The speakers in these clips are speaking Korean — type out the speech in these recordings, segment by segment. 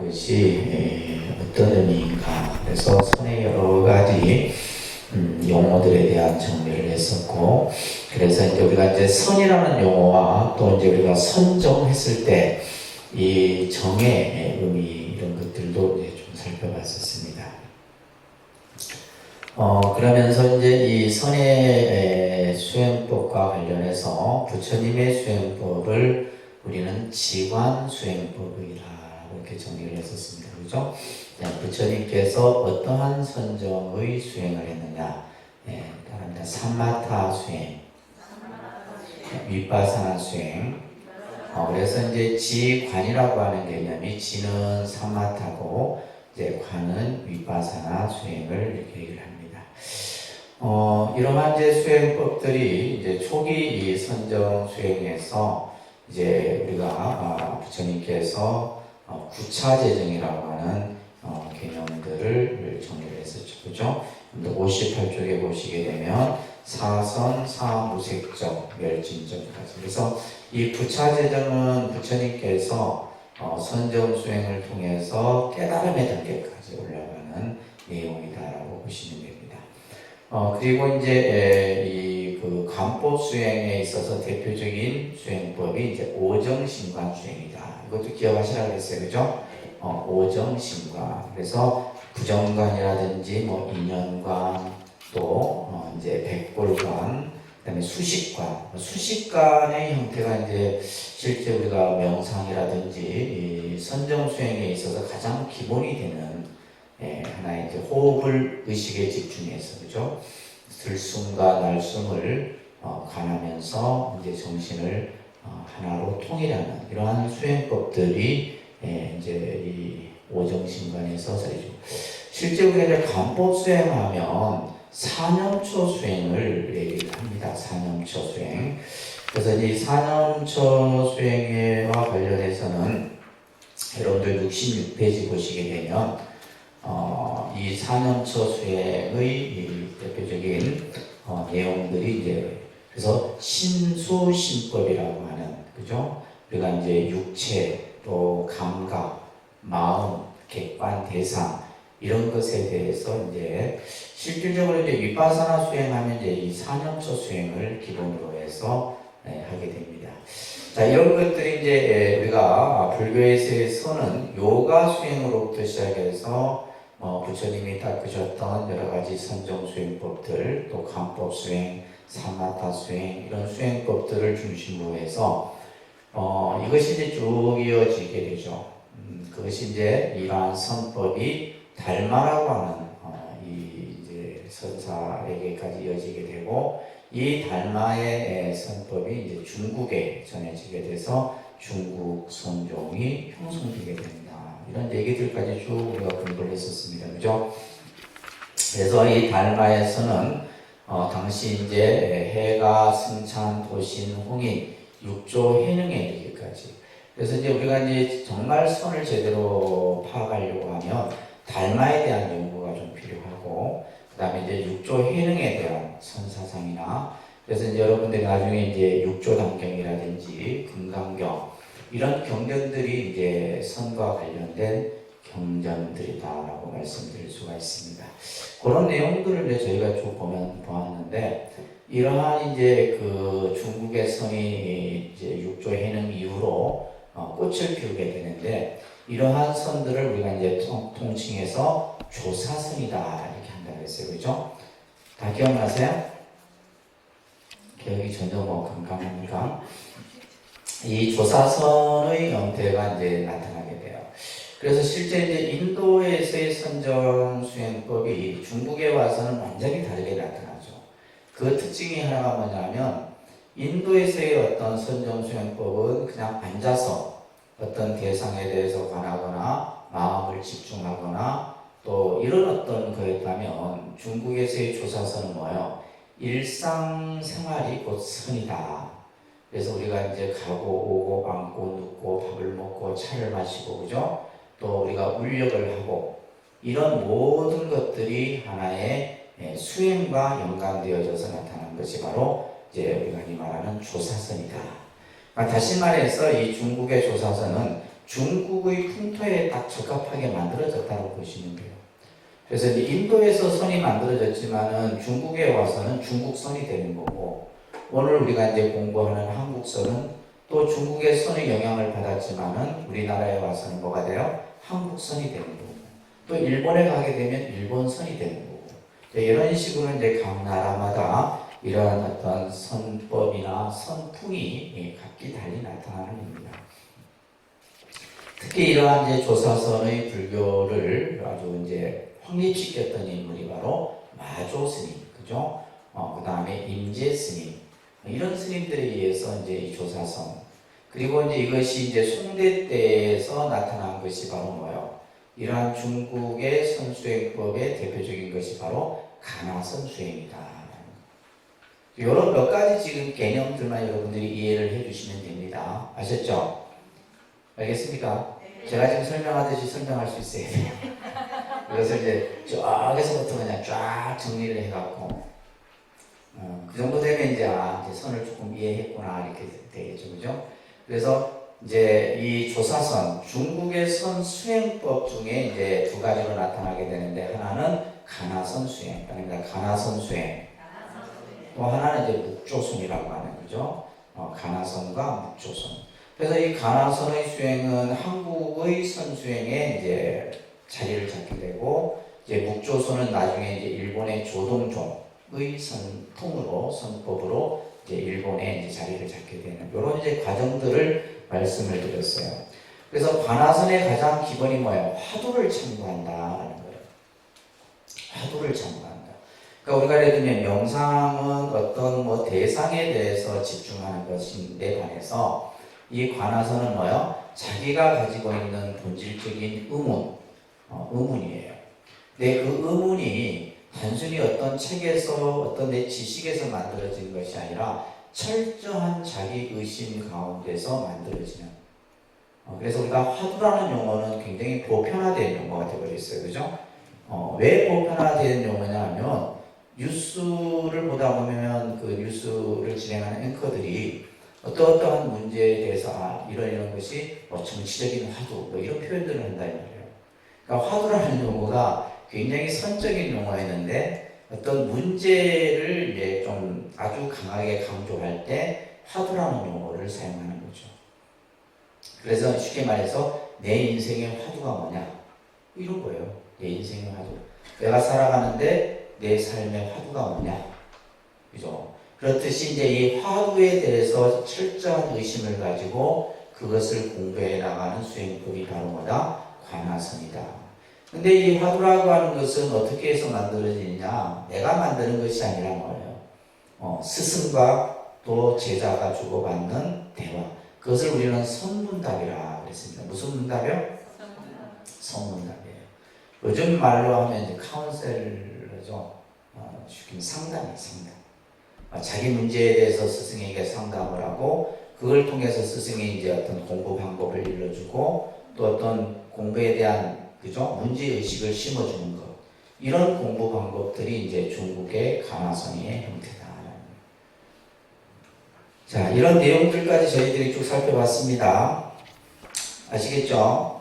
것이 어떤 의미인가. 그래서 선의 여러 가지 용어들에 대한 정리를 했었고, 그래서 이제 우리가 이제 선이라는 용어와 또 이제 우리가 선정했을 때 이 정의 의미 이런 것들도 이제 좀 살펴봤었습니다. 그러면서 이제 이 선의 수행법과 관련해서 부처님의 수행법을 우리는 지관 수행법이라고 이렇게 정리를 했었습니다. 그죠? 부처님께서 어떠한 선정의 수행을 했느냐? 따릅니다. 삼마타 수행, 윗바사나 수행. 그래서 이제 지관이라고 하는 개념이 지는 삼마타고 이제 관은 윗바사나 수행을 이렇게 얘기를 합니다. 이러한 이제 수행법들이 이제 초기 이 선정 수행에서 이제 우리가 부처님께서 구차재정이라고 하는 개념들을 정리를 했었죠. 그죠? 58쪽에 보시게 되면 사선, 사무색적, 멸진정까지. 그래서 이 구차재정은 부처님께서 선정 수행을 통해서 깨달음의 단계까지 올라가는 내용이다라고 보시면 됩니다. 그리고 이제 그 간법 수행에 있어서 대표적인 수행법이 이제 오정신관 수행이다. 이것도 기억하시라고 했어요. 그죠? 오정신관. 그래서 부정관이라든지 뭐 인연관, 또 이제 백골관, 그다음에 수식관. 수식관의 형태가 이제 실제 우리가 명상이라든지 이 선정 수행에 있어서 가장 기본이 되는 하나의 이제 호흡을 의식에 집중해서, 그죠? 들숨과 날숨을 관하면서 이제 정신을 하나로 통일하는 이러한 수행법들이 이제 이 오정신관에서 자리죠. 실제 우리가 간법 수행하면 사념초 수행을 얘기를 합니다. 사념초 수행. 그래서 이 사념초 수행과 관련해서는 여러분들 66페이지 보시게 되면 이 사념초 수행의 대표적인 내용들이 이제 그래서 신수신법이라고 하는, 그죠? 우리가 이제 육체, 또 감각, 마음, 객관, 대상 이런 것에 대해서 이제 실질적으로 이제 윗바사나 수행하면 이제 이 사념초 수행을 기본으로 해서 하게 됩니다. 자, 이런 것들이 이제 우리가 불교에서는 요가 수행으로부터 시작해서 부처님이 닦으셨던 여러 가지 선정 수행법들, 또 간법 수행, 삼마타 수행 이런 수행법들을 중심으로 해서 이것이 이제 쭉 이어지게 되죠. 그것이 이제 이러한 선법이 달마라고 하는 이 이제 선사에게까지 이어지게 되고, 이 달마의 선법이 이제 중국에 전해지게 돼서 중국 선종이 형성되게 됩니다. 이런 얘기들까지 쭉 우리가 공부를 했었습니다. 그죠? 그래서 이 달마에서는 당시 이제 해가, 승찬, 도신, 홍인, 육조, 해능에 이르기까지. 그래서 이제 우리가 이제 정말 선을 제대로 파악하려고 하면 달마에 대한 연구가 좀 필요하고, 그 다음에 이제 육조 해능에 대한 선사상이나, 그래서 이제 여러분들이 나중에 이제 육조 단경이라든지 금강경 이런 경전들이 이제 선과 관련된 경전들이다라고 말씀드릴 수가 있습니다. 그런 내용들을 이제 저희가 쭉 보았는데, 이러한 이제 그 중국의 선이 이제 육조 해능 이후로 꽃을 피우게 되는데, 이러한 선들을 우리가 이제 통칭해서 조사선이다 이렇게 한다고 했어요. 그죠? 다 기억나세요? 기억이 전혀 깜깜합니까? 이 조사선의 형태가 이제 나타나게 돼요. 그래서 실제 이제 인도에서의 선정 수행법이 중국에 와서는 완전히 다르게 나타나죠. 그 특징이 하나가 뭐냐면, 인도에서의 어떤 선정 수행법은 그냥 앉아서 어떤 대상에 대해서 관하거나 마음을 집중하거나 또 이런 어떤 거였다면, 중국에서의 조사선은 뭐예요? 일상생활이 곧 선이다. 그래서 우리가 이제 가고 오고 앉고 눕고 밥을 먹고 차를 마시고, 그죠? 또 우리가 울력을 하고 이런 모든 것들이 하나의 수행과 연관되어져서 나타난 것이 바로 이제 우리가 흔히 말하는 조사선이다. 다시 말해서 이 중국의 조사선은 중국의 풍토에 딱 적합하게 만들어졌다고 보시면 돼요. 그래서 이제 인도에서 선이 만들어졌지만은 중국에 와서는 중국선이 되는 거고, 오늘 우리가 이제 공부하는 한국선은 또 중국의 선의 영향을 받았지만은 우리나라에 와서는 뭐가 돼요? 한국선이 되는 거고, 또 일본에 가게 되면 일본선이 되는 거고, 이런 식으로 이제 각 나라마다 이러한 어떤 선법이나 선풍이 각기 달리 나타나는 겁니다. 특히 이러한 이제 조사선의 불교를 아주 이제 확립시켰던 인물이 바로 마조 스님, 그죠? 그 다음에 임재 스님, 이런 스님들에 의해서 이제 이 조사선, 그리고 이제 이것이 이제 송대 때에서 나타난 것이 바로 뭐예요? 이러한 중국의 선수행법의 대표적인 것이 바로 가나선수행이다. 이런 몇 가지 지금 개념들만 여러분들이 이해를 해주시면 됩니다. 아셨죠? 알겠습니까? 네. 제가 지금 설명하듯이 설명할 수 있어야 돼요. 그래서 이제 저기서부터 그냥 쫙 정리를 해갖고 그 정도 되면 이제 이제 선을 조금 이해했구나 이렇게 되겠죠, 그죠? 그래서 이제 이 조사선, 중국의 선 수행법 중에 이제 두 가지로 나타나게 되는데, 하나는 가나선 수행, 그러니까 가나선 수행. 또 하나는 이제 묵조선이라고 하는 거죠. 가나선과 묵조선. 그래서 이 가나선의 수행은 한국의 선수행에 이제 자리를 잡게 되고, 이제 묵조선은 나중에 이제 일본의 조동종의 선통으로, 선법으로 이제 일본에 이제 자리를 잡게 되는 이런 이제 과정들을 말씀을 드렸어요. 그래서 가나선의 가장 기본이 뭐예요? 화두를 참고한다라는 거예요. 화두를 참고한다. 그러니까 우리가 예를 들면 명상은 어떤 뭐 대상에 대해서 집중하는 것인데 반해서 이 관화선은 뭐요? 자기가 가지고 있는 본질적인 의문이에요. 근데 그 의문이 단순히 어떤 책에서 어떤 내 지식에서 만들어진 것이 아니라 철저한 자기 의심 가운데서 만들어지는. 그래서 우리가 화두라는 용어는 굉장히 보편화된 용어가 되어버렸어요. 그죠? 왜 보편화된 용어냐면 뉴스를 보다 보면 그 뉴스를 진행하는 앵커들이 어떠한 문제에 대해서 이런 것이 정치적인 화두 이런 표현들을 한다 이 말이에요. 그러니까 화두라는 용어가 굉장히 선적인 용어였는데 어떤 문제를 이제 좀 아주 강하게 강조할 때 화두라는 용어를 사용하는 거죠. 그래서 쉽게 말해서 내 인생의 화두가 뭐냐 이런 거예요. 내 인생의 화두. 내가 살아가는데 내 삶의 화두가 뭐냐, 그죠? 그렇듯이 이제 이 화두에 대해서 철저한 의심을 가지고 그것을 공부해 나가는 수행법이 바로 뭐다? 관화선이다. 근데 이 화두라고 하는 것은 어떻게 해서 만들어지느냐? 내가 만드는 것이 아니라 뭐예요? 스승과 또 제자가 주고받는 대화. 그것을 우리는 선문답이라 그랬습니다. 무슨 문답이요? 선문답이에요. 요즘 말로 하면 이제 카운셀러죠. 쉽게 상담이에요, 상담. 자기 문제에 대해서 스승에게 상담을 하고 그걸 통해서 스승이 이제 어떤 공부 방법을 일러주고 또 어떤 공부에 대한 그죠 문제 의식을 심어주는 것, 이런 공부 방법들이 이제 중국의 가나선의 형태다. 자, 이런 내용들까지 저희들이 쭉 살펴봤습니다. 아시겠죠?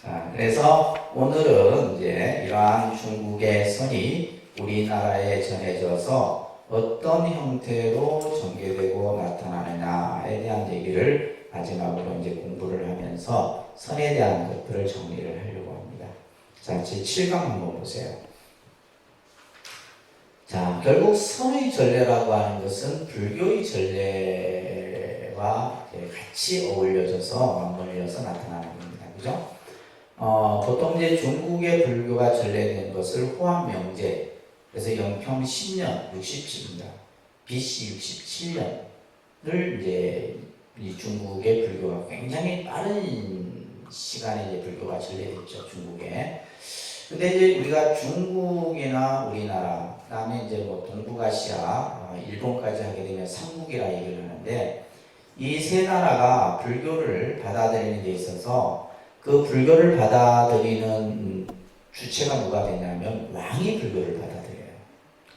자, 그래서 오늘은 이제 이러한 중국의 선이 우리나라에 전해져서 어떤 형태로 전개되고 나타나느냐에 대한 얘기를 마지막으로 이제 공부를 하면서 선에 대한 것들을 정리를 하려고 합니다. 자, 제7강 한번 보세요. 자, 결국 선의 전례라고 하는 것은 불교의 전례와 같이 어울려져서 맞물려서 나타나는 겁니다. 그죠? 보통 이제 중국의 불교가 전래된 것을 호암명제, 그래서 영평 10년, 67입니다. BC 67년을 이제 이 중국의 불교가 굉장히 빠른 시간에 이제 불교가 전래됐죠, 중국에. 근데 이제 우리가 중국이나 우리나라, 그 다음에 이제 뭐 동북아시아, 일본까지 하게 되면 삼국이라 얘기를 하는데, 이 세 나라가 불교를 받아들이는 데 있어서 그 불교를 받아들이는 주체가 누가 되냐면 왕이 불교를 받아들여요.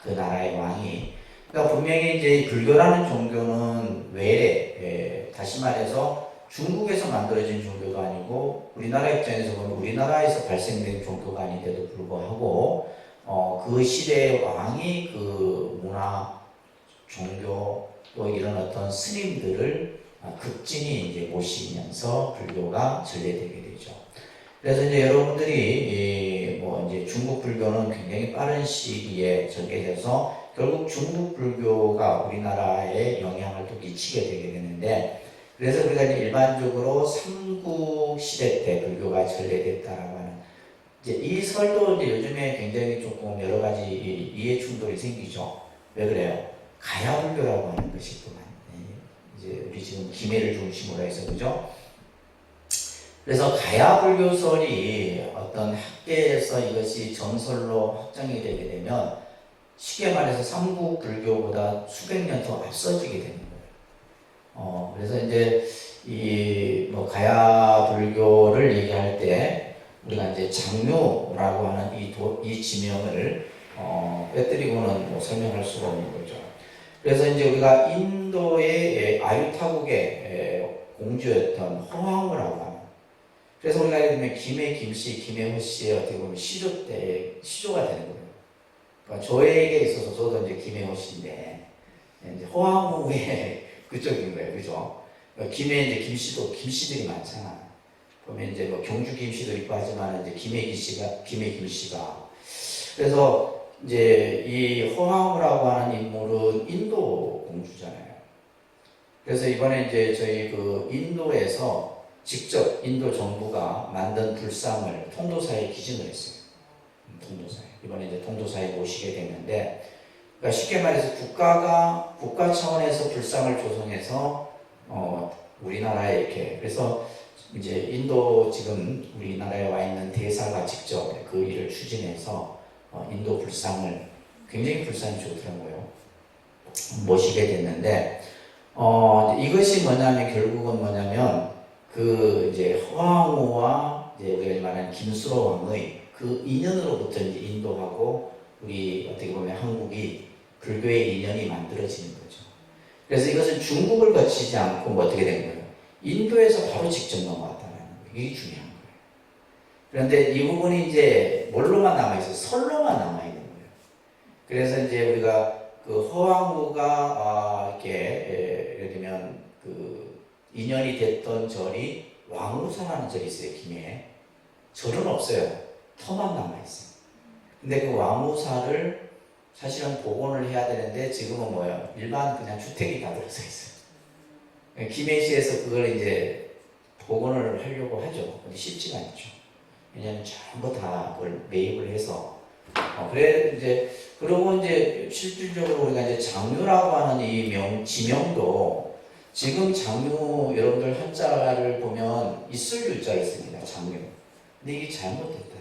그 나라의 왕이. 그러니까 분명히 이제 불교라는 종교는 외래, 다시 말해서 중국에서 만들어진 종교가 아니고 우리나라 입장에서 보면 우리나라에서 발생된 종교가 아닌데도 불구하고 그 시대의 왕이 그 문화, 종교 또 이런 어떤 스님들을 극진히 이제 모시면서 불교가 전래되게 되죠. 그래서 이제 여러분들이 뭐 이제 중국 불교는 굉장히 빠른 시기에 전개돼서 결국 중국 불교가 우리나라에 영향을 또 미치게 되게 되는데, 그래서 우리가 이제 일반적으로 삼국 시대 때 불교가 전래됐다라고 하는 이제 이 설도 이제 요즘에 굉장히 조금 여러 가지 이해 충돌이 생기죠. 왜 그래요? 가야 불교라고 하는 것이 또 이제 우리 지금 김해를 중심으로 해서 그죠? 그래서 가야 불교설이 어떤 학계에서 이것이 전설로 확정이 되게 되면 쉽게 말해서 삼국 불교보다 수백 년 더 앞서지게 되는 거예요. 그래서 이제 이 뭐 가야 불교를 얘기할 때 우리가 이제 장묘라고 하는 이 지명을 빼뜨리고는 뭐 설명할 수가 없는 거죠. 그래서 이제 우리가 인도의 아유타국의 공주였던 허황우라고 하는, 그래서 우리가 예를 들면 김해 김씨, 김해호 씨의 어떻게 보면 시조 때 시조가 되는 거예요. 그러니까 저에게 있어서 저도 이제 김해호 씨인데 이제 허황우의 그쪽인 거예요, 그죠? 그러니까 김해 이제 김씨도 김씨들이 많잖아. 보면 이제 뭐 경주 김씨도 있고 하지만 이제 김해 김씨가 그래서 이제 이 허황우라고 하는 인물은 인도 공주잖아요. 그래서 이번에 이제 저희 그 인도에서 직접 인도 정부가 만든 불상을 통도사에 기증을 했어요. 통도사에. 이번에 이제 통도사에 모시게 됐는데, 그러니까 쉽게 말해서 국가 차원에서 불상을 조성해서 우리나라에 이렇게, 그래서 이제 인도 지금 우리나라에 와 있는 대사가 직접 그 일을 추진해서 인도 불상을, 굉장히 불상이 좋더라고요, 모시게 됐는데, 이것이 뭐냐면 결국은 뭐냐면 그 이제 허황우와 이제 우리가 말하는 김수로 왕의 그 인연으로부터 이제 인도하고 우리 어떻게 보면 한국이 불교의 인연이 만들어지는 거죠. 그래서 이것은 중국을 거치지 않고 뭐 어떻게 된 거예요? 인도에서 바로 직접 넘어왔다는 거예요. 이게 중요한 거예요. 그런데 이 부분이 이제 뭘로만 남아있어요? 설로만 남아있는 거예요. 그래서 이제 우리가 그 허황우가 이렇게 예를 들면 그 인연이 됐던 절이 왕우사라는 절이 있어요, 김해에. 절은 없어요. 터만 남아있어요. 근데 그 왕우사를 사실은 복원을 해야 되는데 지금은 뭐예요? 일반 그냥 주택이 다 들어서 있어요. 김해시에서 그걸 이제 복원을 하려고 하죠. 근데 쉽지가 않죠. 왜냐하면 전부 다 그걸 매입을 해서 그래 이제 그리고 이제 실질적으로 우리가 이제 장묘라고 하는 이 지명도 지금 장묘 여러분들 한자를 보면 있을 유자가 있습니다. 장묘. 근데 이게 잘못됐다.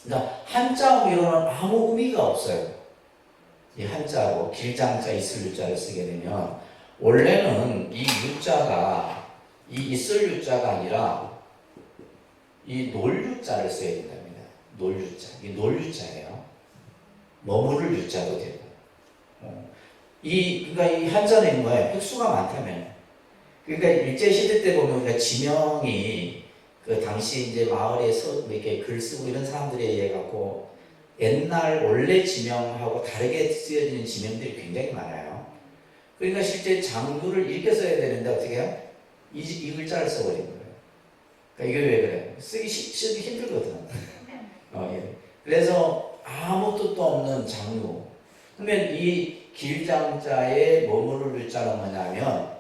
그러니까 한자 위로는 아무 의미가 없어요. 이 한자로 길장자 있을 유자를 쓰게 되면 원래는 이 유자가 이 있을 유자가 아니라 이 놀유자를 써야 된답니다. 놀유자. 이 놀유자예요. 머무를 유자도 되고. 그러니까 이 한자는 뭐예요? 획수가 많다면. 그러니까 일제 시대 때 보면 우리가 지명이 그 당시 이제 마을에서 이렇게 글 쓰고 이런 사람들에 의해 갖고 옛날 원래 지명하고 다르게 쓰여지는 지명들이 굉장히 많아요. 그러니까 실제 장교를 읽게 써야 되는데 어떻게 해요? 이 글자를 써버린 거예요. 그러니까 이게 왜 그래요? 쓰기 힘들거든. 예. 그래서 아무 뜻도 없는 장교. 그러면 이 길장자의 머무를 유자는 뭐냐면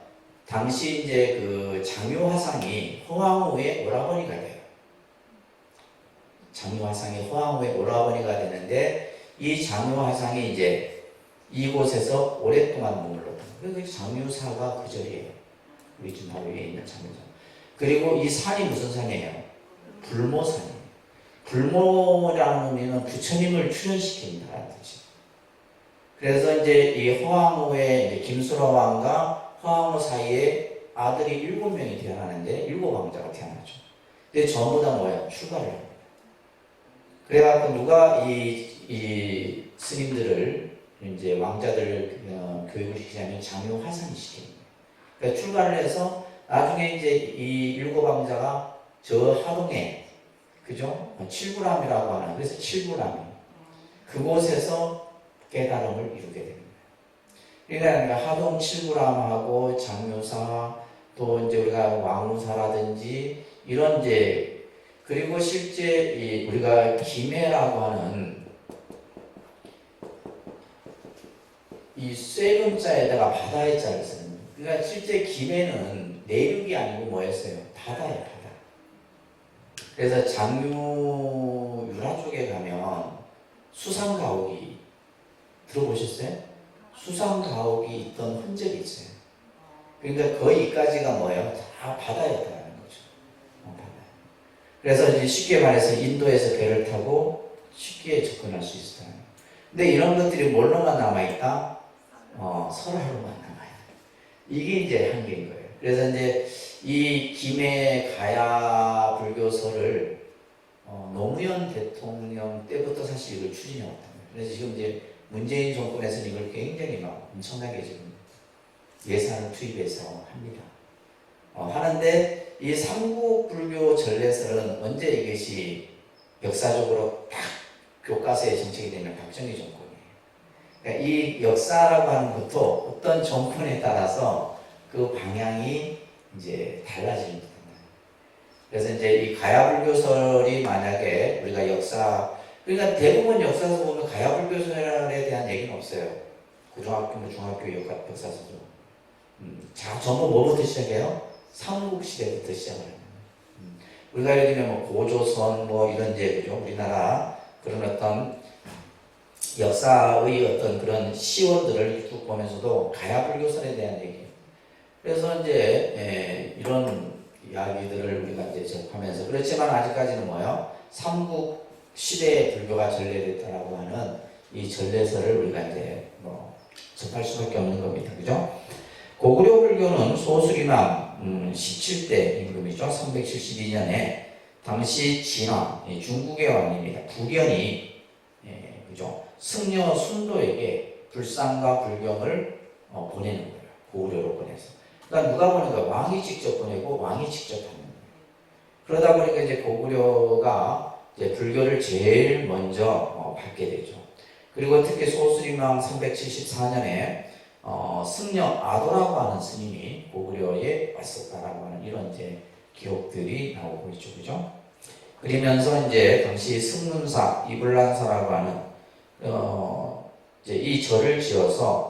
당시 이제 그 장묘 화상이 허황우의 오라버니가 돼요. 장묘 화상이 허황우의 오라버니가 되는데 이 장묘 화상이 이제 이곳에서 오랫동안 머물렀다. 그래서 장묘사가 그 절이에요. 우리 지금 바로 위에 있는 장묘사. 그리고 이 산이 무슨 산이에요? 불모산이에요. 불모라는 의미는 부처님을 출현시킨다는 뜻이에요. 그래서 이제 이 허황우의 이제 김수로 왕과 허황우 사이에 아들이 7명이 태어나는데 7왕자가 태어나죠. 근데 전부 다 뭐예요? 출가를 합니다. 그래갖고 누가 이 스님들을 이제 왕자들을 교육을 시키자면 장묘 화상이 시킵니다. 그러니까 출가를 해서 나중에 이제 이 일곱 왕자가 저 하동에, 그죠? 칠구람이라고 하는, 그래서 칠구람이 그곳에서 깨달음을 이루게 됩니다. 그러니까 하동 칠구람하고 장묘사, 또 이제 우리가 왕우사라든지 이런 이제, 그리고 실제 우리가 김해라고 하는 이 쇠금자에다가 바다의 자를 쓰는, 그러니까 실제 김해는 내륙이 아니고 뭐였어요? 바다예요, 바다. 그래서 장유 유라 쪽에 가면 수상가옥이 들어보셨어요? 수상가옥이 있던 흔적이 있어요. 그러니까 거기까지가 뭐예요? 다 바다였다는 거죠. 바다. 그래서 이제 쉽게 말해서 인도에서 배를 타고 쉽게 접근할 수 있어요. 근데 이런 것들이 뭘로만 남아있다? 설화로만 남아요. 이게 이제 한계인 거예요. 그래서 이제 이 김해 가야 불교설을 노무현 대통령 때부터 사실 이걸 추진해 왔단 말이에요. 그래서 지금 이제 문재인 정권에서는 이걸 굉장히 막 엄청나게 지금 예산을 투입해서 합니다. 하는데 이 삼국 불교 전례설은 언제 이것이 역사적으로 딱 교과서에 정책이 되면 박정희 정권이에요. 그러니까 이 역사라고 하는 것도 어떤 정권에 따라서 그 방향이 이제 달라집니다. 그래서 이제 이 가야불교설이 만약에 우리가 그러니까 대부분 역사서 보면 가야불교설에 대한 얘기는 없어요. 고등학교, 중학교 역사서도. 자, 전부 뭐부터 시작해요? 삼국시대부터 시작을 해요. 우리가 예를 들면 뭐 고조선 뭐 이런 이제 그죠? 우리나라 그런 어떤 역사의 어떤 그런 시원들을 쭉 보면서도 가야불교설에 대한 얘기. 그래서 이제 이런 이야기들을 우리가 이제 접하면서, 그렇지만 아직까지는 뭐요? 삼국 시대의 불교가 전래됐다라고 하는 이 전래설을 우리가 이제 뭐 접할 수밖에 없는 겁니다. 그죠? 고구려 불교는 소수림왕 17대 임금이죠. 372년에 당시 진왕, 중국의 왕입니다. 불연이, 그죠? 승려 순도에게 불상과 불경을 보내는 거예요. 고구려로 보내서. 그러니까 누가 보낸 거예요? 왕이 직접 보내고 왕이 직접 하는 거예요. 그러다 보니까 이제 고구려가 이제 불교를 제일 먼저 받게 되죠. 그리고 특히 소수림왕 374년에 승려 아도라고 하는 스님이 고구려에 왔었다라고 하는 이런 이제 기록들이 나오고 있죠, 그죠? 그러면서 이제 당시 승문사 이불란사라고 하는 이제 이 절을 지어서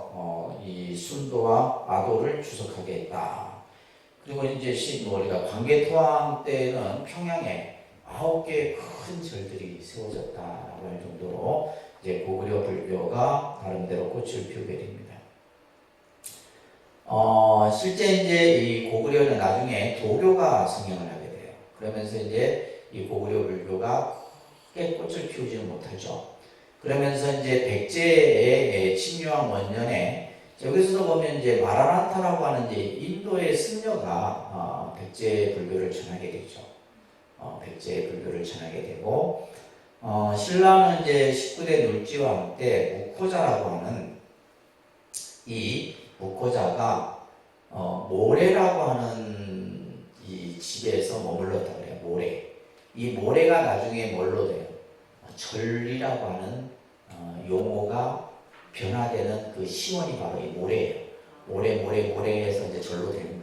이 순도와 아도를 주석하게 했다. 그리고 이제 우리가 광개토왕 때는 평양에 9개의 큰 절들이 세워졌다라고 할 정도로 이제 고구려 불교가 나름대로 꽃을 피우게 됩니다. 실제 이제 이 고구려는 나중에 도교가 성행을 하게 돼요. 그러면서 이제 이 고구려 불교가 크게 꽃을 피우지는 못하죠. 그러면서 이제 백제의 친유왕 원년에 여기서도 보면 이제 마라난타라고 하는 이제 인도의 승려가 백제 불교를 전하게 되죠. 백제 불교를 전하게 되고, 신라는 이제 19대 놀지왕 때 무코자라고 하는 이 무코자가 모래라고 하는 이 집에서 머물렀다 그래요. 모래. 이 모래가 나중에 뭘로 돼요? 절이라고 하는 용어가 변화되는 그 시원이 바로 이 모래예요. 모래에서 이제 절로 되는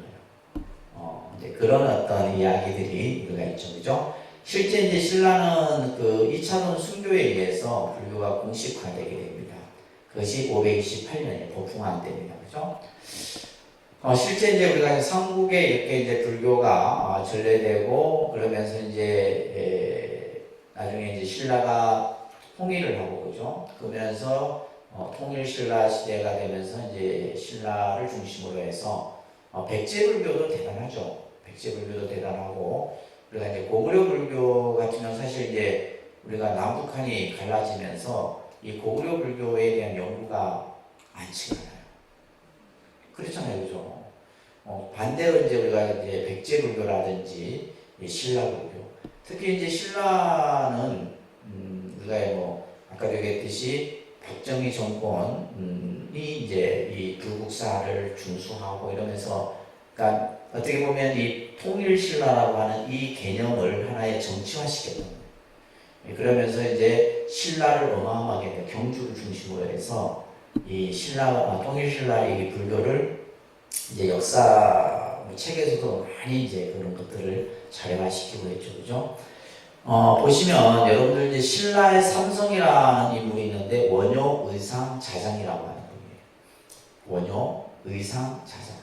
거예요. 이제 그런 어떤 이야기들이 우리가 있죠, 그죠? 실제 이제 신라는 그 2차원 순교에 의해서 불교가 공식화되게 됩니다. 그것이 528년에 법흥왕 때입니다, 그죠? 실제 이제 우리가 삼국에 이렇게 이제 불교가 전래되고 그러면서 이제 나중에 이제 신라가 통일을 하고 그죠? 그러면서 통일신라 시대가 되면서 이제 신라를 중심으로 해서 백제불교도 대단하죠. 백제불교도 대단하고, 우리가 이제 고구려 불교 같은 경우는 사실 이제 우리가 남북한이 갈라지면서 이 고구려 불교에 대한 연구가 많지가 않아요. 그렇잖아요, 그죠? 반대로 이제 우리가 이제 백제불교라든지 신라불교, 특히 이제 신라는 우리가 뭐 아까 얘기했듯이 박정희 정권이 이제 이 불국사를 준수하고 이러면서, 그러니까 어떻게 보면 이 통일신라라고 하는 이 개념을 하나의 정치화시켰던 거예요. 그러면서 이제 신라를 어마어마하게 경주를 중심으로 해서 이 통일신라의 이 불교를 이제 역사 책에서도 많이 이제 그런 것들을 자료화시키고 있죠, 그죠? 보시면 여러분들 이제 신라의 삼성이라는 인물이 있는데 원효, 의상, 자장이라고 하는 분이에요. 원효, 의상, 자장.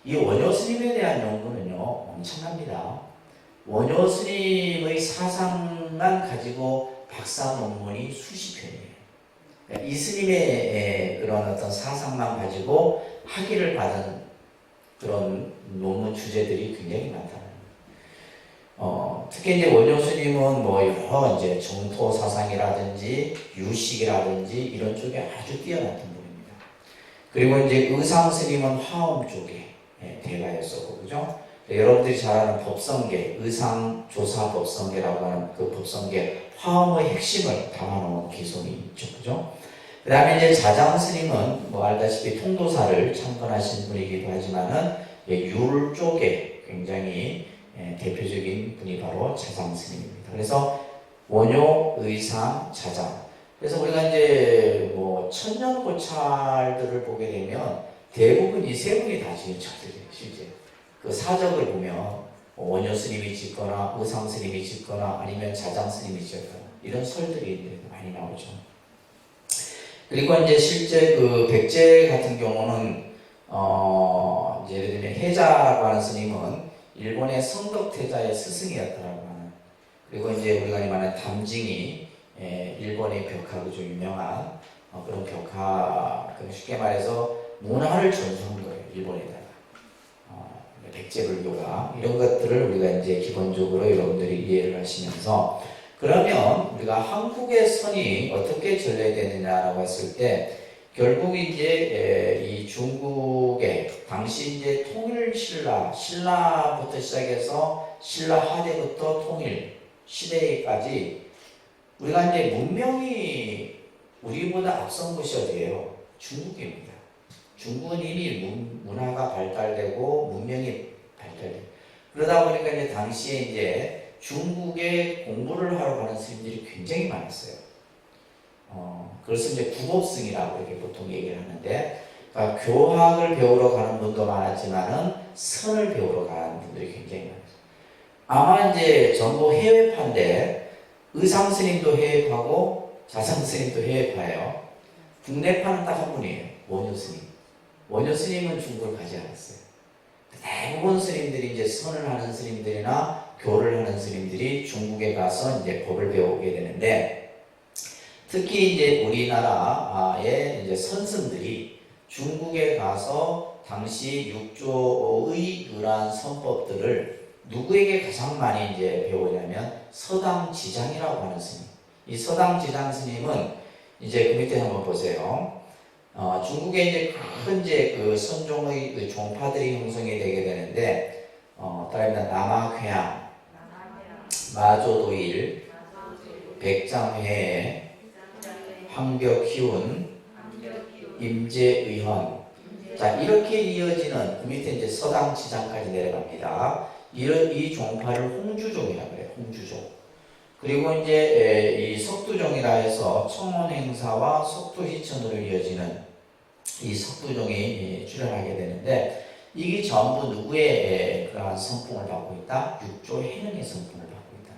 이 원효 스님에 대한 연구는요 엄청납니다. 원효 스님의 사상만 가지고 박사 논문이 수십 편이에요. 그러니까 이 스님의 그런 어떤 사상만 가지고 학위를 받은 그런 논문 주제들이 굉장히 많다는 거예요. 특히 이제 원효 스님은 뭐 여러 이제 정토 사상이라든지 유식이라든지 이런 쪽에 아주 뛰어났던 분입니다. 그리고 이제 의상 스님은 화엄 쪽에 대가였었고, 그죠? 여러분들이 잘 아는 법성계, 의상조사 법성계라고 하는 그 법성계, 화엄의 핵심을 담아놓은 기송이 있죠, 그죠? 그 다음에 이제 자장 스님은 뭐 알다시피 통도사를 창건하신 분이기도 하지만은 율 쪽에 굉장히 대표적인 분이 바로 자장 스님입니다. 그래서 원효, 의상, 자장. 그래서 우리가 이제 뭐 천년고찰들을 보게 되면 대부분 이 세 분이 다 지은 절들이에요, 실제. 그 사적을 보면 원효 스님이 짓거나 의상 스님이 짓거나 아니면 자장 스님이 짓거나 이런 설들이 많이 나오죠. 그리고 이제 실제 그 백제 같은 경우는 이제 예를 들면 해자라고 하는 스님은 일본의 성덕태자의 스승이었다라고 하는, 그리고 이제 우리가 말하는 담징이 일본의 벽화 그중 유명한 그런 벽화, 쉽게 말해서 문화를 전수한 거예요, 일본에다가. 백제 불교가 이런 것들을 우리가 이제 기본적으로 여러분들이 이해를 하시면서, 그러면 우리가 한국의 선이 어떻게 전래되느냐라고 했을 때 결국 이제 이 중국의 당시 이제 신라부터 시작해서 신라 하대부터 통일 시대까지 우리가 이제 문명이 우리보다 앞선 곳이 어디예요? 중국입니다. 중국은 이미 문화가 발달되고 문명이 발달되고 그러다 보니까 이제 당시에 이제 중국에 공부를 하러 가는 스님들이 굉장히 많았어요. 그래서 이제 국업승이라고 이렇게 보통 얘기를 하는데, 그러니까 교학을 배우러 가는 분도 많았지만은 선을 배우러 가는 분들이 굉장히 많았어요. 아마 이제 전부 해외파인데 의상 스님도 해외파고 자상 스님도 해외파예요. 국내파는 딱 한 분이에요. 원효 스님. 원효 스님은 중국을 가지 않았어요. 대부분 스님들이 이제 선을 하는 스님들이나 교를 하는 스님들이 중국에 가서 이제 법을 배우게 되는데, 특히 이제 우리나라의 이제 선승들이 중국에 가서 당시 육조의 그러한 선법들을 누구에게 가장 많이 이제 배우냐면 서당지장이라고 하는 스님. 이 서당지장 스님은 이제 그 밑에 한번 보세요. 중국에 이제 큰 이제 그 선종의 그 종파들이 형성이 되게 되는데, 따르면 남아쾌양, 마조도일, 백장회, 황벽희운, 임제의헌. 자, 이렇게 이어지는 그 밑에 이제 서당지장까지 내려갑니다. 이 종파를 홍주종이라고 그래요. 홍주종. 그리고 이제 이 석두종이라 해서 청원행사와 석두희천으로 이어지는 이 석두종이 출현하게 되는데, 이게 전부 누구의 그러한 성품을 받고 있다? 육조 해능의 성품을 받고 있다.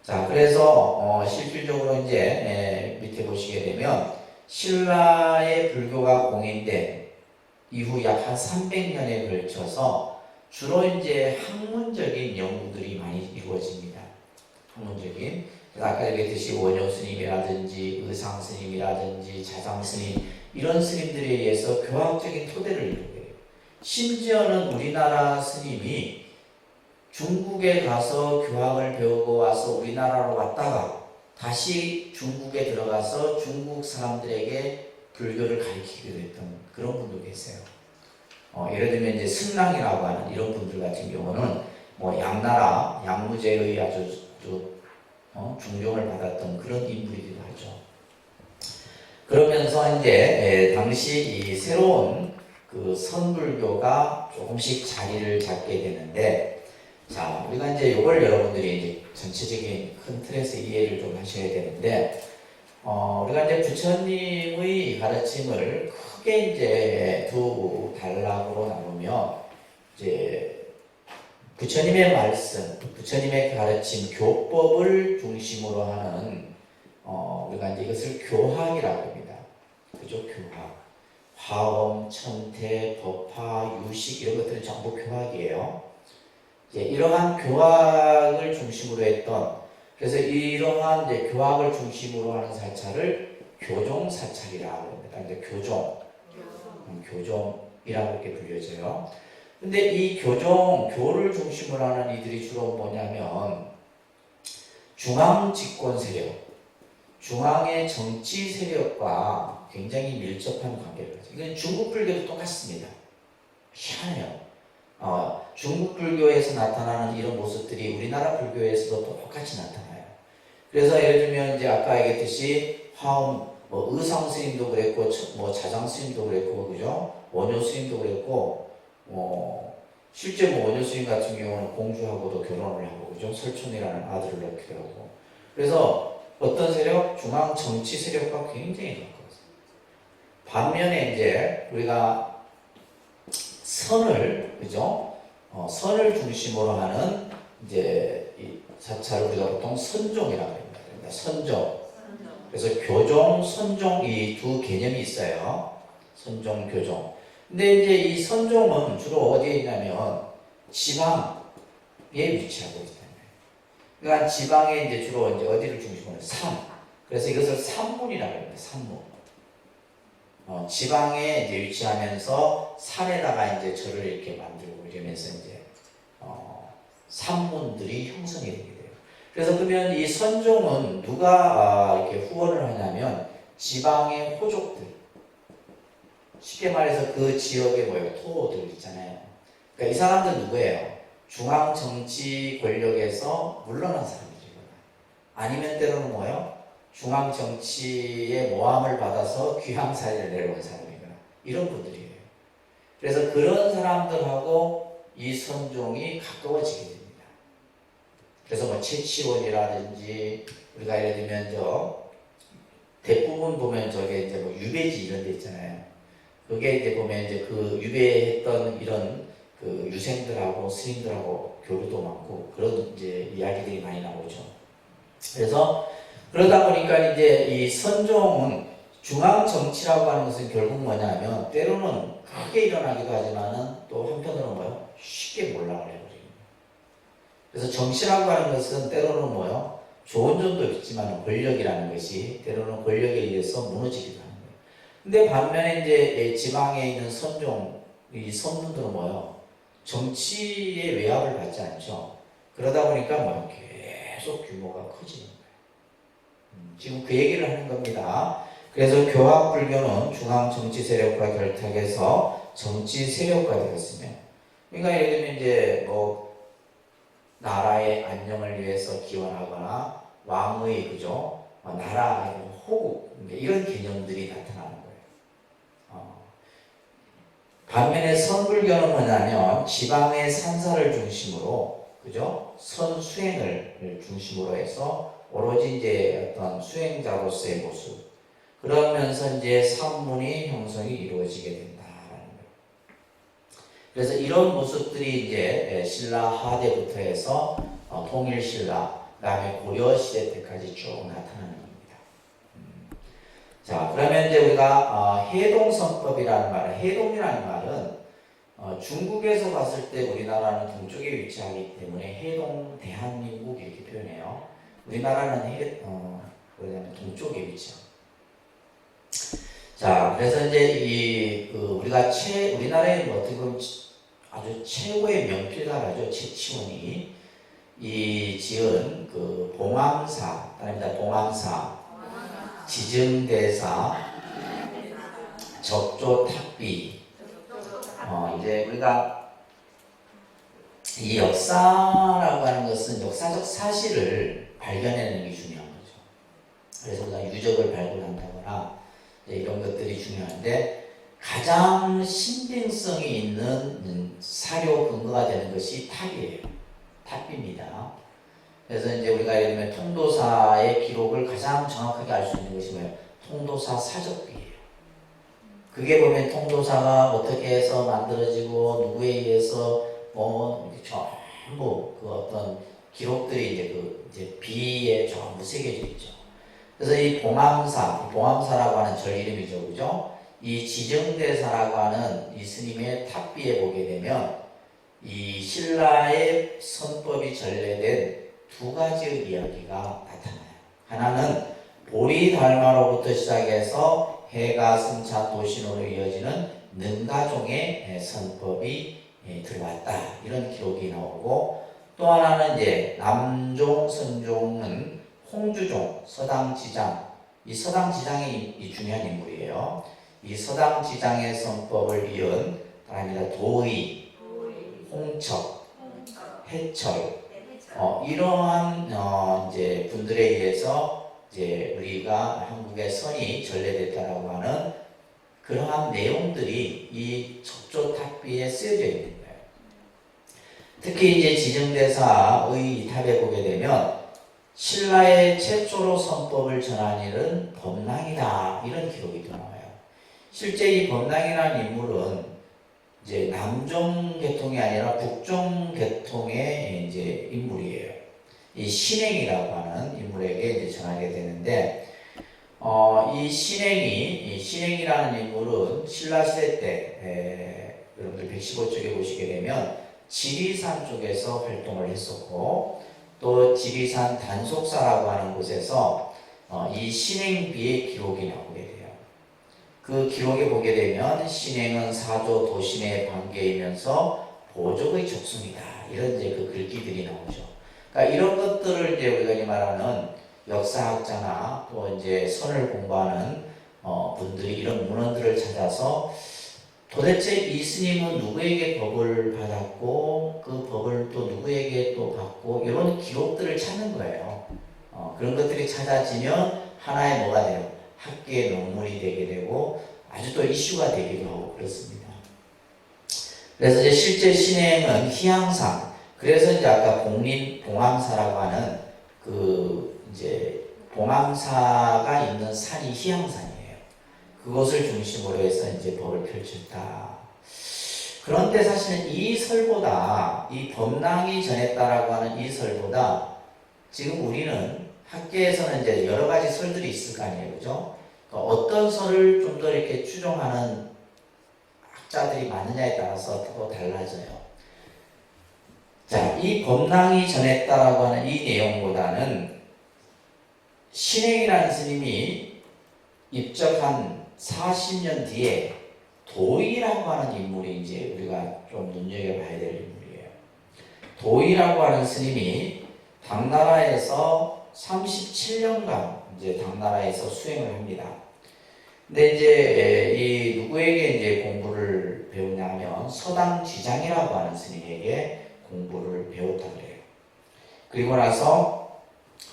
자, 그래서 실질적으로 이제 밑에 보시게 되면 신라의 불교가 공인된 이후 약 한 300년에 걸쳐서 주로 이제 학문적인 연구들이 많이 이루어집니다. 학문적인. 아까 얘기했듯이 원효 스님이라든지 의상 스님이라든지 자장 스님, 이런 스님들에 의해서 교학적인 토대를 이루게 돼요. 심지어는 우리나라 스님이 중국에 가서 교학을 배우고 와서 우리나라로 왔다가 다시 중국에 들어가서 중국 사람들에게 불교를 가르치기도 했던 그런 분도 계세요. 예를 들면 이제 승랑이라고 하는 이런 분들 같은 경우는 뭐 양나라 양무제의 아주 중종을 받았던 그런 인물이기도 하죠. 그러면서 이제 당시 이 새로운 그 선불교가 조금씩 자리를 잡게 되는데, 자, 우리가 이제 이걸 여러분들이 이제 전체적인 큰 틀에서 이해를 좀 하셔야 되는데, 우리가 이제 부처님의 가르침을 크게 이제 두 단락으로 나누면, 이제 부처님의 말씀, 부처님의 가르침, 교법을 중심으로 하는, 우리가 이제 이것을 교학이라고 합니다. 그죠? 교학. 화엄, 천태, 법화, 유식 이런 것들은 전부 교학이에요. 이제 이러한 교학을 중심으로 했던, 그래서 이러한 이제 교학을 중심으로 하는 사찰을 교종사찰이라고 합니다. 근데 교종이라고 이렇게 불려져요. 근데 이 교를 중심으로 하는 이들이 주로 뭐냐면 중앙 집권 세력, 중앙의 정치 세력과 굉장히 밀접한 관계를 가져요. 이건 중국 불교도 똑같습니다. 희한해요. 중국 불교에서 나타나는 이런 모습들이 우리나라 불교에서도 똑같이 나타나요. 그래서 예를 들면 이제 아까 얘기했듯이 화엄, 뭐 의상 스님도 그랬고, 뭐 자장 스님도 그랬고, 그죠? 원효 스님도 그랬고, 실제 뭐 원효 스님 같은 경우는 공주하고도 결혼을 하고, 그죠? 설촌이라는 아들을 낳기도 하고. 그래서 어떤 세력? 중앙 정치 세력과 굉장히 가까웠어요. 반면에 이제 우리가 선을, 그죠? 선을 중심으로 하는 이제 이 사찰을 우리가 보통 선종이라고 합니다. 선종. 그래서 교종, 선종 이 두 개념이 있어요. 선종, 교종. 근데 이제 이 선종은 주로 어디에 있냐면 지방에 위치하고 있다. 그러니까 지방에 이제 주로 이제 어디를 중심으로 해요? 산. 그래서 이것을 산문이라고 합니다. 산문. 지방에 이제 위치하면서 산에다가 이제 절을 이렇게 만들고 이러면서 이제 산문들이 형성이 되게 돼요. 그래서 그러면 이 선종은 누가 이렇게 후원을 하냐면 지방의 호족들, 쉽게 말해서 그 지역의 토호들 있잖아요. 그러니까 이 사람들 누구예요? 중앙 정치 권력에서 물러난 사람들이거나 아니면 때로는 중앙 정치의 모함을 받아서 귀향살이를 내려온 사람이거나 이런 분들이에요. 그래서 그런 사람들하고 이 선종이 가까워지게 됩니다. 그래서 뭐 채치원이라든지 우리가 예를 들면 대부분 보면 저게 이제 뭐 유배지 이런 데 있잖아요. 그게 이제 보면 이제 그 유배했던 이런 그 유생들하고 스님들하고 교류도 많고 그런 이제 이야기들이 많이 나오죠. 그래서 그러다 보니까 이제 이 선종은 중앙 정치라고 하는 것은 결국 뭐냐면 때로는 크게 일어나기도 하지만은 또 한편으로는 쉽게 몰락을 해버립니다. 그래서 정치라고 하는 것은 때로는 좋은 점도 있지만 권력이라는 것이 때로는 권력에 의해서 무너지기도 하는 거예요. 근데 반면에 이제 지방에 있는 선종, 이 선문들은 정치의 외압을 받지 않죠. 그러다 보니까 계속 규모가 커지는 거예요. 지금 그 얘기를 하는 겁니다. 그래서 교학 불교는 중앙 정치 세력과 결탁해서 정치 세력과 되었으며, 그러니까 예를 들면 이제 나라의 안녕을 위해서 기원하거나 왕의 그죠 나라의 호국 이런 개념들이 나타나는 거예요. 반면에 선불교는 뭐냐면 지방의 산사를 중심으로 그죠 선수행을 중심으로 해서 오로지 이제 어떤 수행자로서의 모습, 그러면서 이제 산문이 형성이 이루어지게 된다라는 거예요. 그래서 이런 모습들이 이제 신라 하대부터 해서 통일신라, 그다음에 고려 시대 때까지 쭉 나타나는 겁니다. 자, 그러면 이제 우리가 해동선법이라는 말은, 해동이라는 말은 중국에서 봤을 때 우리나라는 동쪽에 위치하기 때문에 해동 대한민국 이렇게 표현해요. 우리나라는 뭐냐면 동쪽에 위치하고. 자, 그래서 이제 우리나라의 어떻게 보면 아주 최고의 명필가라죠. 채치원이 이 지은 그 봉황사, 아닙니다. 봉황사, 지증대사, 적조탁비. 이제 우리가 이 역사라고 하는 것은 역사적 사실을 발견해내는 게 중요한 거죠. 그래서 우리가 유적을 발굴한다거나 이런 것들이 중요한데, 가장 신빙성이 있는 사료 근거가 되는 것이 탑이에요. 탑입니다. 그래서 이제 우리가 예를 들면 통도사의 기록을 가장 정확하게 알 수 있는 것이 뭐예요? 통도사 사적기예요. 그게 보면 통도사가 어떻게 해서 만들어지고 누구에 의해서 뭐 전부 그 어떤 기록들이 이제 비에 전부 새겨져 있죠. 그래서 이 봉암사라고 하는 절 이름이죠, 그죠? 이 지정대사라고 하는 이 스님의 탑비에 보게 되면 이 신라의 선법이 전래된 두 가지의 이야기가 나타나요. 하나는 보리달마로부터 시작해서 해가 승천 도신으로 이어지는 능가종의 선법이 들어왔다, 이런 기록이 나오고, 또 하나는 이제 남종, 선종은 홍주종, 서당지장, 이 서당지장이 중요한 인물이에요. 이 서당지장의 선법을 이은 사람이다. 도의, 홍척, 해철, 이러한 이제 분들에 의해서 이제 우리가 한국의 선이 전래됐다라고 하는 그러한 내용들이 이 척조탑비에 쓰여져 있는 거예요. 특히 이제 지정대사의 탑에 보게 되면 신라의 최초로 선법을 전한 일은 범랑이다, 이런 기록이 또 나와요. 실제 이 범랑이라는 인물은 이제 남종 계통이 아니라 북종 계통의 이제 인물이에요. 이 신행이라고 하는 인물에게 이제 전하게 되는데, 이 신행이라는 인물은 신라 시대 때, 여러분들 115쪽에 보시게 되면 지리산 쪽에서 활동을 했었고, 또 지리산 단속사라고 하는 곳에서 이 신행비의 기록이 나오게 돼요. 그 기록에 보게 되면 신행은 사조 도신의 관계이면서 보족의 족속이다, 이런 이제 그 글귀들이 나오죠. 그러니까 이런 것들을 이제 우리가 말하는 역사학자나 또 이제 선을 공부하는 분들이 이런 문헌들을 찾아서 도대체 이 스님은 누구에게 법을 받았고 그 법을 또 누구에게 또 받고, 이런 기록들을 찾는 거예요. 그런 것들이 찾아지면 하나의 뭐가 돼요? 학계의 논문이 되게 되고 아주 또 이슈가 되기도 하고 그렇습니다. 그래서 이제 실제 신행은 희양산, 그래서 이제 아까 봉암사라고 하는 그 이제 봉암사가 있는 산이 희양산이에요. 그것을 중심으로 해서 이제 법을 펼쳤다. 그런데 사실은 이 설보다, 이 범랑이 전했다라고 하는 이 설보다 지금 우리는 학계에서는 이제 여러 가지 설들이 있을 거 아니에요, 그죠? 그러니까 어떤 설을 좀 더 이렇게 추종하는 학자들이 많으냐에 따라서 또 달라져요. 자, 이 범랑이 전했다라고 하는 이 내용보다는 신행이라는 스님이 입적한 40년 뒤에 도의라고 하는 인물이 이제 우리가 좀 눈여겨봐야 될 인물이에요. 도의라고 하는 스님이 당나라에서 37년간 이제 당나라에서 수행을 합니다. 근데 이제 이 누구에게 이제 공부를 배우냐면 서당지장이라고 하는 스님에게 공부를 배웠다 그래요. 그리고 나서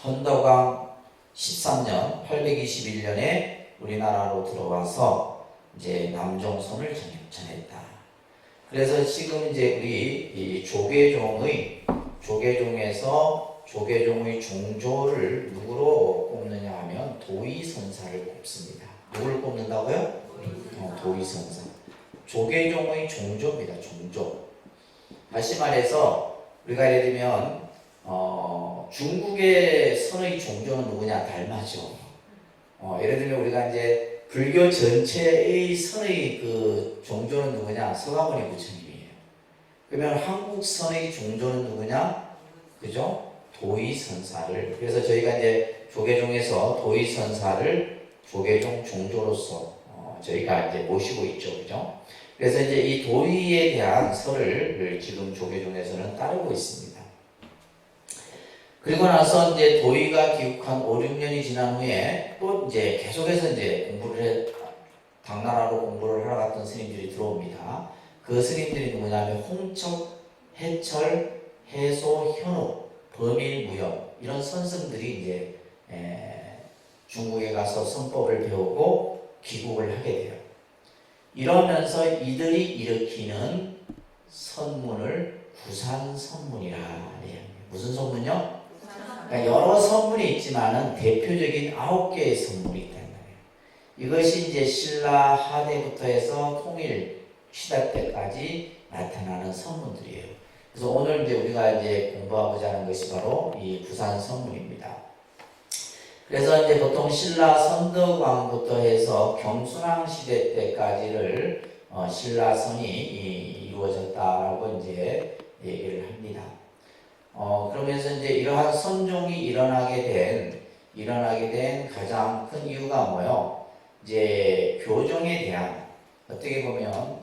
헌덕왕 13년 821년에 우리나라로 들어와서 이제 남종선을 전했다. 그래서 지금 이제 우리 이 조계종에서 조계종의 종조를 누구로 꼽느냐 하면 도의선사를 꼽습니다. 누구를 꼽는다고요? 도의선사. 조계종의 종조입니다. 종조. 다시 말해서 우리가 예를 들면 중국의 선의 종조는 누구냐? 달마죠. 예를 들면 우리가 이제 불교 전체의 선의 그 종조는 누구냐? 서가모니 부처님이에요. 그러면 한국 선의 종조는 누구냐? 그죠? 도의선사를. 그래서 저희가 이제 조계종에서 도의선사를 조계종 종조로서 저희가 이제 모시고 있죠, 그죠? 그래서 이제 이 도의에 대한 설을 지금 조계종에서는 따르고 있습니다. 그리고 나서 이제 도의가 기국한 5, 6년이 지난 후에 또 이제 계속해서 이제 당나라로 공부를 하러 갔던 스님들이 들어옵니다. 그 스님들이 누구냐면 홍척, 해철, 해소, 현우, 범일, 무영, 이런 선생들이 이제 중국에 가서 선법을 배우고 귀국을 하게 돼요. 이러면서 이들이 일으키는 선문을 구산선문이라 해요. 무슨 선문요? 그러니까 여러 선문이 있지만은 대표적인 9개의 선문이 있다는 거예요. 이것이 이제 신라 하대부터 해서 통일 시대 때까지 나타나는 선문들이에요. 그래서 오늘 이제 우리가 이제 공부하고자 하는 것이 바로 이 구산선문입니다. 그래서 이제 보통 신라 선덕왕부터 해서 경순왕 시대 때까지를 신라선이 이루어졌다라고 이제 얘기를 합니다. 그러면서 이제 이러한 선종이 일어나게 된 가장 큰 이유가 뭐요? 이제 교종에 대한 어떻게 보면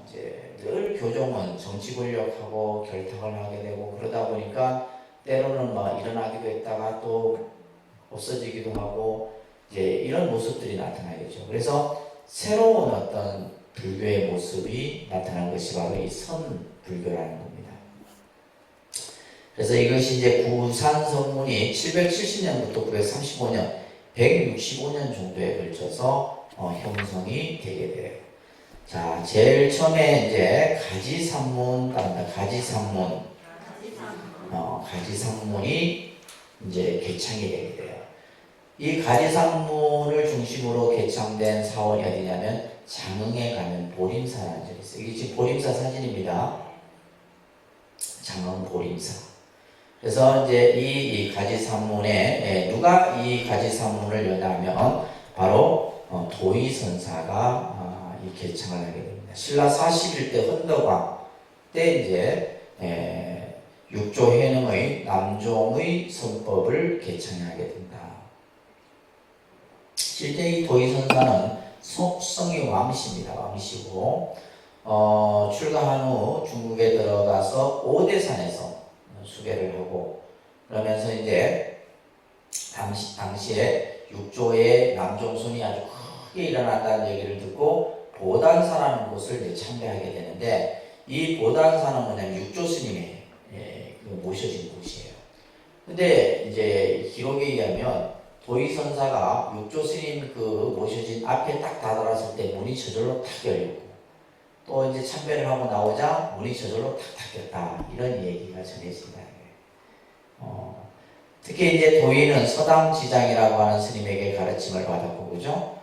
이제 늘 교종은 정치 권력하고 결탁을 하게 되고 그러다 보니까 때로는 막 일어나기도 했다가 또 없어지기도 하고 이제 이런 모습들이 나타나겠죠. 그래서 새로운 어떤 불교의 모습이 나타난 것이 바로 이 선불교라는 겁니다. 그래서 이것이 이제 구산선문이 770년부터 935년, 165년 정도에 걸쳐서 형성이 되게 돼요. 자, 제일 처음에 이제 가지산문, 가지산문이 이제 개창이 되게 돼요. 이 가지산문을 중심으로 개창된 사원이 어디냐면 장흥에 가면 보림사라는 절이 있어요. 이게 지금 보림사 사진입니다. 장흥 보림사. 그래서 이제 이 가지산문에 누가 이 가지산문을 여냐면 바로 도의선사가 이 개창을 하게 됩니다. 신라 41대 헌덕왕 때 이제 육조 해능의 남종의 선법을 개창하게 된다. 실제 이 도의선사는 속성의 왕씨입니다. 왕씨고 출가한 후 중국에 들어가서 오대산에서 수계를 하고 그러면서 이제 당시에 육조의 남종손이 아주 크게 일어났다는 얘기를 듣고 보단사라는 곳을 이제 참배하게 되는데 이 보단사는 뭐냐면 육조 스님의 모셔진 곳이에요. 근데 이제 기록에 의하면 도의선사가 육조 스님 그 모셔진 앞에 딱 다다랐을 때 문이 저절로 탁 열렸고 또 이제 참배를 하고 나오자 문이 저절로 탁 닫혔다 이런 얘기가 전해진다. 특히 이제 도의는 서당지장이라고 하는 스님에게 가르침을 받았고 그죠?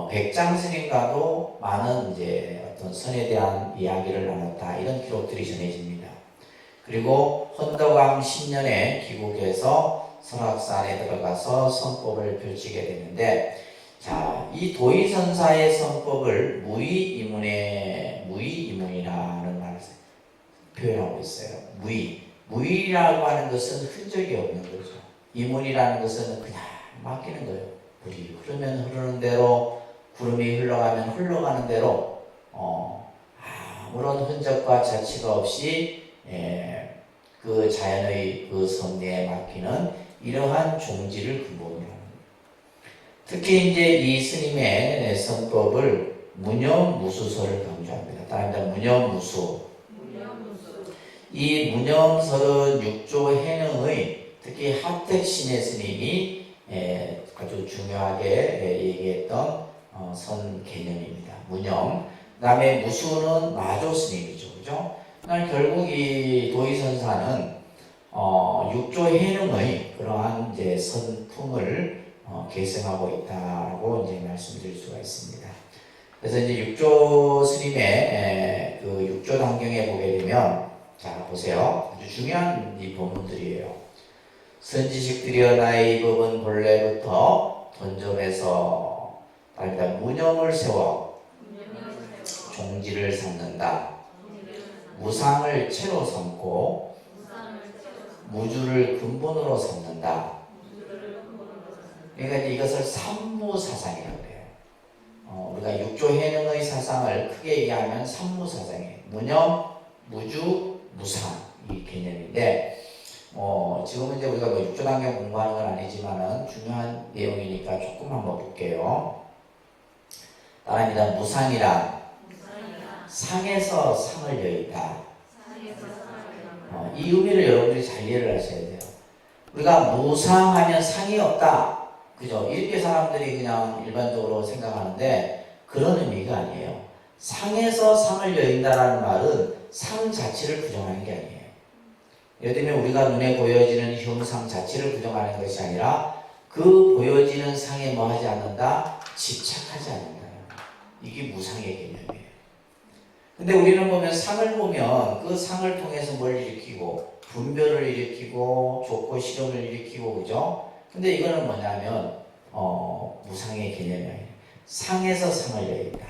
백장 스님과도 많은 이제 어떤 선에 대한 이야기를 나눴다 이런 기록들이 전해집니다. 그리고 헌덕왕 10년에 귀국해서 설악산에 들어가서 선법을 펼치게 되는데 자, 이 도의선사의 선법을 무의이문이라는 말을 표현하고 있어요. 무의라고 하는 것은 흔적이 없는 거죠. 이문이라는 것은 그냥 맡기는 거예요. 물이 흐르면 흐르는 대로 구름이 흘러가면 흘러가는 대로 아무런 흔적과 자취가 없이 그 자연의 그 섭리에 맡기는 이러한 종지를 근본으로 합니다. 특히 이제 이 스님의 선법을 무념무수설을 강조합니다. 따라합니다. 무념무수. 이 무념설은 육조 해능의 특히 하택신의 스님이 아주 중요하게 얘기했던 선 개념입니다. 무념. 그 다음에 무수는 마조 스님이죠. 그죠? 결국 이 도의선사는 육조 해능의 그러한 이제 선풍을 계승하고 있다라고 이제 말씀드릴 수가 있습니다. 그래서 이제 육조 스님의 그 육조 단경에 보게 되면 자 보세요. 아주 중요한 이 본문들이에요. 선지식들이여 나의 법은 본래부터 돈점에서 아니다 무념을 세워 종지를 삼는다. 무상을 채로 삼고 무주를 근본으로 삼는다. 그러니까 이것을 삼무사상이라고 해요. 우리가 육조 해능의 사상을 크게 얘기하면 삼무사상이에요. 무념, 무주, 무상 이 개념인데 지금은 이제 우리가 육조 단계 공부하는 건 아니지만은 중요한 내용이니까 조금 한번 볼게요. 따라합니다. 무상이란 상에서 상을 여인다. 이 의미를 여러분들이 잘 이해를 하셔야 돼요. 우리가 무상하면 상이 없다. 그죠? 이렇게 사람들이 그냥 일반적으로 생각하는데 그런 의미가 아니에요. 상에서 상을 여인다라는 말은 상 자체를 부정하는 게 아니에요. 예를 들면 우리가 눈에 보여지는 형상 자체를 부정하는 것이 아니라 그 보여지는 상에 뭐 하지 않는다? 집착하지 않는다. 이게 무상의 개념이에요. 근데 우리는 보면 상을 보면 그 상을 통해서 뭘 일으키고 분별을 일으키고 좋고 싫음을 일으키고 그죠? 근데 이거는 뭐냐면 무상의 개념이에요. 상에서 상을 여긴다.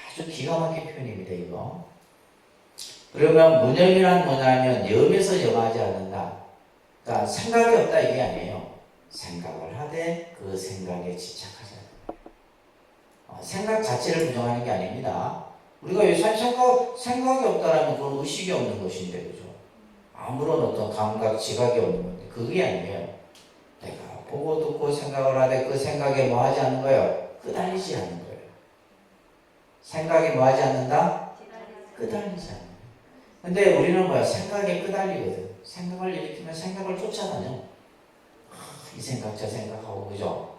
아주 기가 막힌 표현입니다. 이거. 그러면 무념이란 뭐냐면 염에서 염하지 않는다. 그러니까 생각이 없다 이게 아니에요. 생각을 하되 그 생각에 집착하지 않는다. 생각 자체를 부정하는 게 아닙니다. 우리가 생각이 없다라면 그건 의식이 없는 것인데 그죠? 아무런 어떤 감각, 지각이 없는 건데 그게 아니에요. 내가 보고 듣고 생각을 하되 그 생각에 뭐 하지 않는 거예요? 끄달리지 않는 거예요. 생각에 뭐 하지 않는다? 끄달리지 않는 거예요. 근데 우리는 뭐야? 생각에 끄달리거든. 생각을 일으키면 생각을 쫓아다녀. 이 생각 저 생각하고 그죠?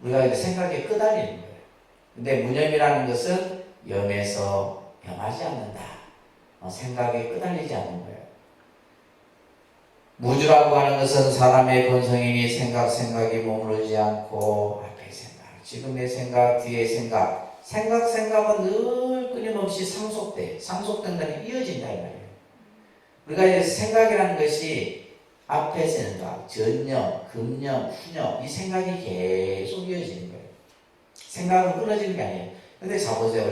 우리가 생각에 끄달리는 거예요. 근데 무념이라는 것은 염에서 염하지 않는다. 생각에 끄달리지 않는 거예요. 무주라고 하는 것은 사람의 본성이니 생각이 머무르지 않고 앞에 생각, 지금의 생각, 뒤의 생각은 늘 끊임없이 상속된다는 이어진다 이 말이에요. 우리가 이제 생각이라는 것이 앞에 생각, 전념, 금념, 후념 이 생각이 계속 이어지는 거예요. 생각은 끊어지는 게 아니에요. 근데 자 보세요.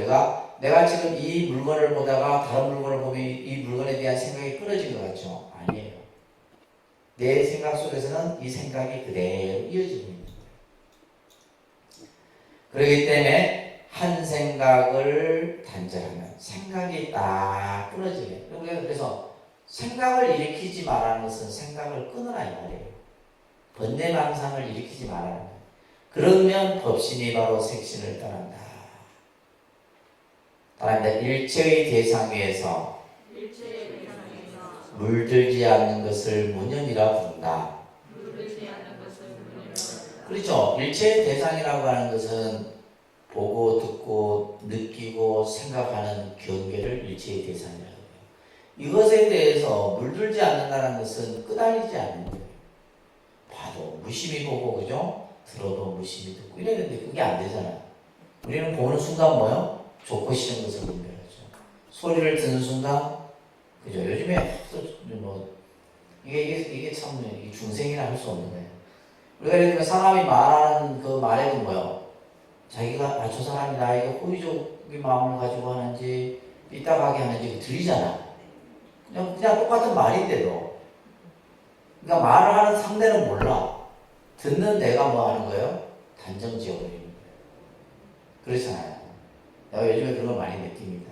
내가 지금 이 물건을 보다가 다른 물건을 보면 이 물건에 대한 생각이 끊어진 것 같죠? 아니에요. 내 생각 속에서는 이 생각이 그대로 이어지고 있는 거예요. 그렇기 때문에 한 생각을 단절하면 생각이 딱 끊어지게. 그래서 생각을 일으키지 말라는 것은 생각을 끊으라 이 말이에요. 번뇌망상을 일으키지 말라는 거예요. 그러면 법신이 바로 색신을 떠난다. 따라합니다. 일체의 대상 위에서 물들지 않는 것을 무념이라 부른다. 그렇죠. 일체의 대상이라고 하는 것은 보고 듣고 느끼고 생각하는 경계를 일체의 대상이라고 해요. 이것에 대해서 물들지 않는다는 것은 끄달리지 않는 거예요. 봐도 무심히 보고 그죠? 들어도 무심히 듣고 이랬는데 그게 안 되잖아요. 우리는 보는 순간 뭐요? 좋고 싫은 것을 분별하죠. 소리를 듣는 순간 그죠? 요즘에 뭐 이게 참 중생이라 할 수 없는 거예요. 우리가 예를 들면 사람이 말하는 그 말에도 뭐요? 자기가 저 사람이 나에게 호의적인 마음을 가지고 하는지 삐딱하게 하는지 들리잖아. 그냥 똑같은 말인데도 그러니까 말을 하는 상대는 몰라. 듣는 내가 뭐 하는 거예요? 단정 지어버리는 거예요. 그렇잖아요. 내가 요즘에 그런 걸 많이 느낍니다.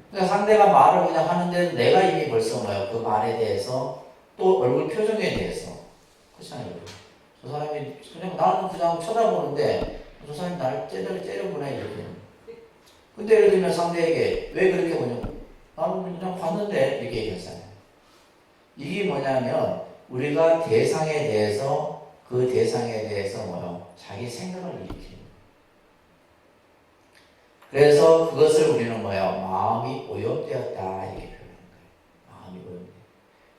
그러니까 상대가 말을 그냥 하는데 내가 이미 벌써 뭐예요? 그 말에 대해서 또 얼굴 표정에 대해서 그렇잖아요. 저 사람이 그냥 나는 그냥 쳐다보는데 저 사람이 나를 째려보네 이렇게. 근데 예를 들면 상대에게 왜 그렇게 보냐? 나는 그냥 봤는데 이렇게 얘기했잖아요. 이게 뭐냐면 우리가 대상에 대해서 그 대상에 대해서 뭐요? 자기 생각을 일으키는 거예요. 그래서 그것을 우리는 뭐예요? 마음이 오염되었다 이렇게 표현하는 거예요. 마음이 오염돼.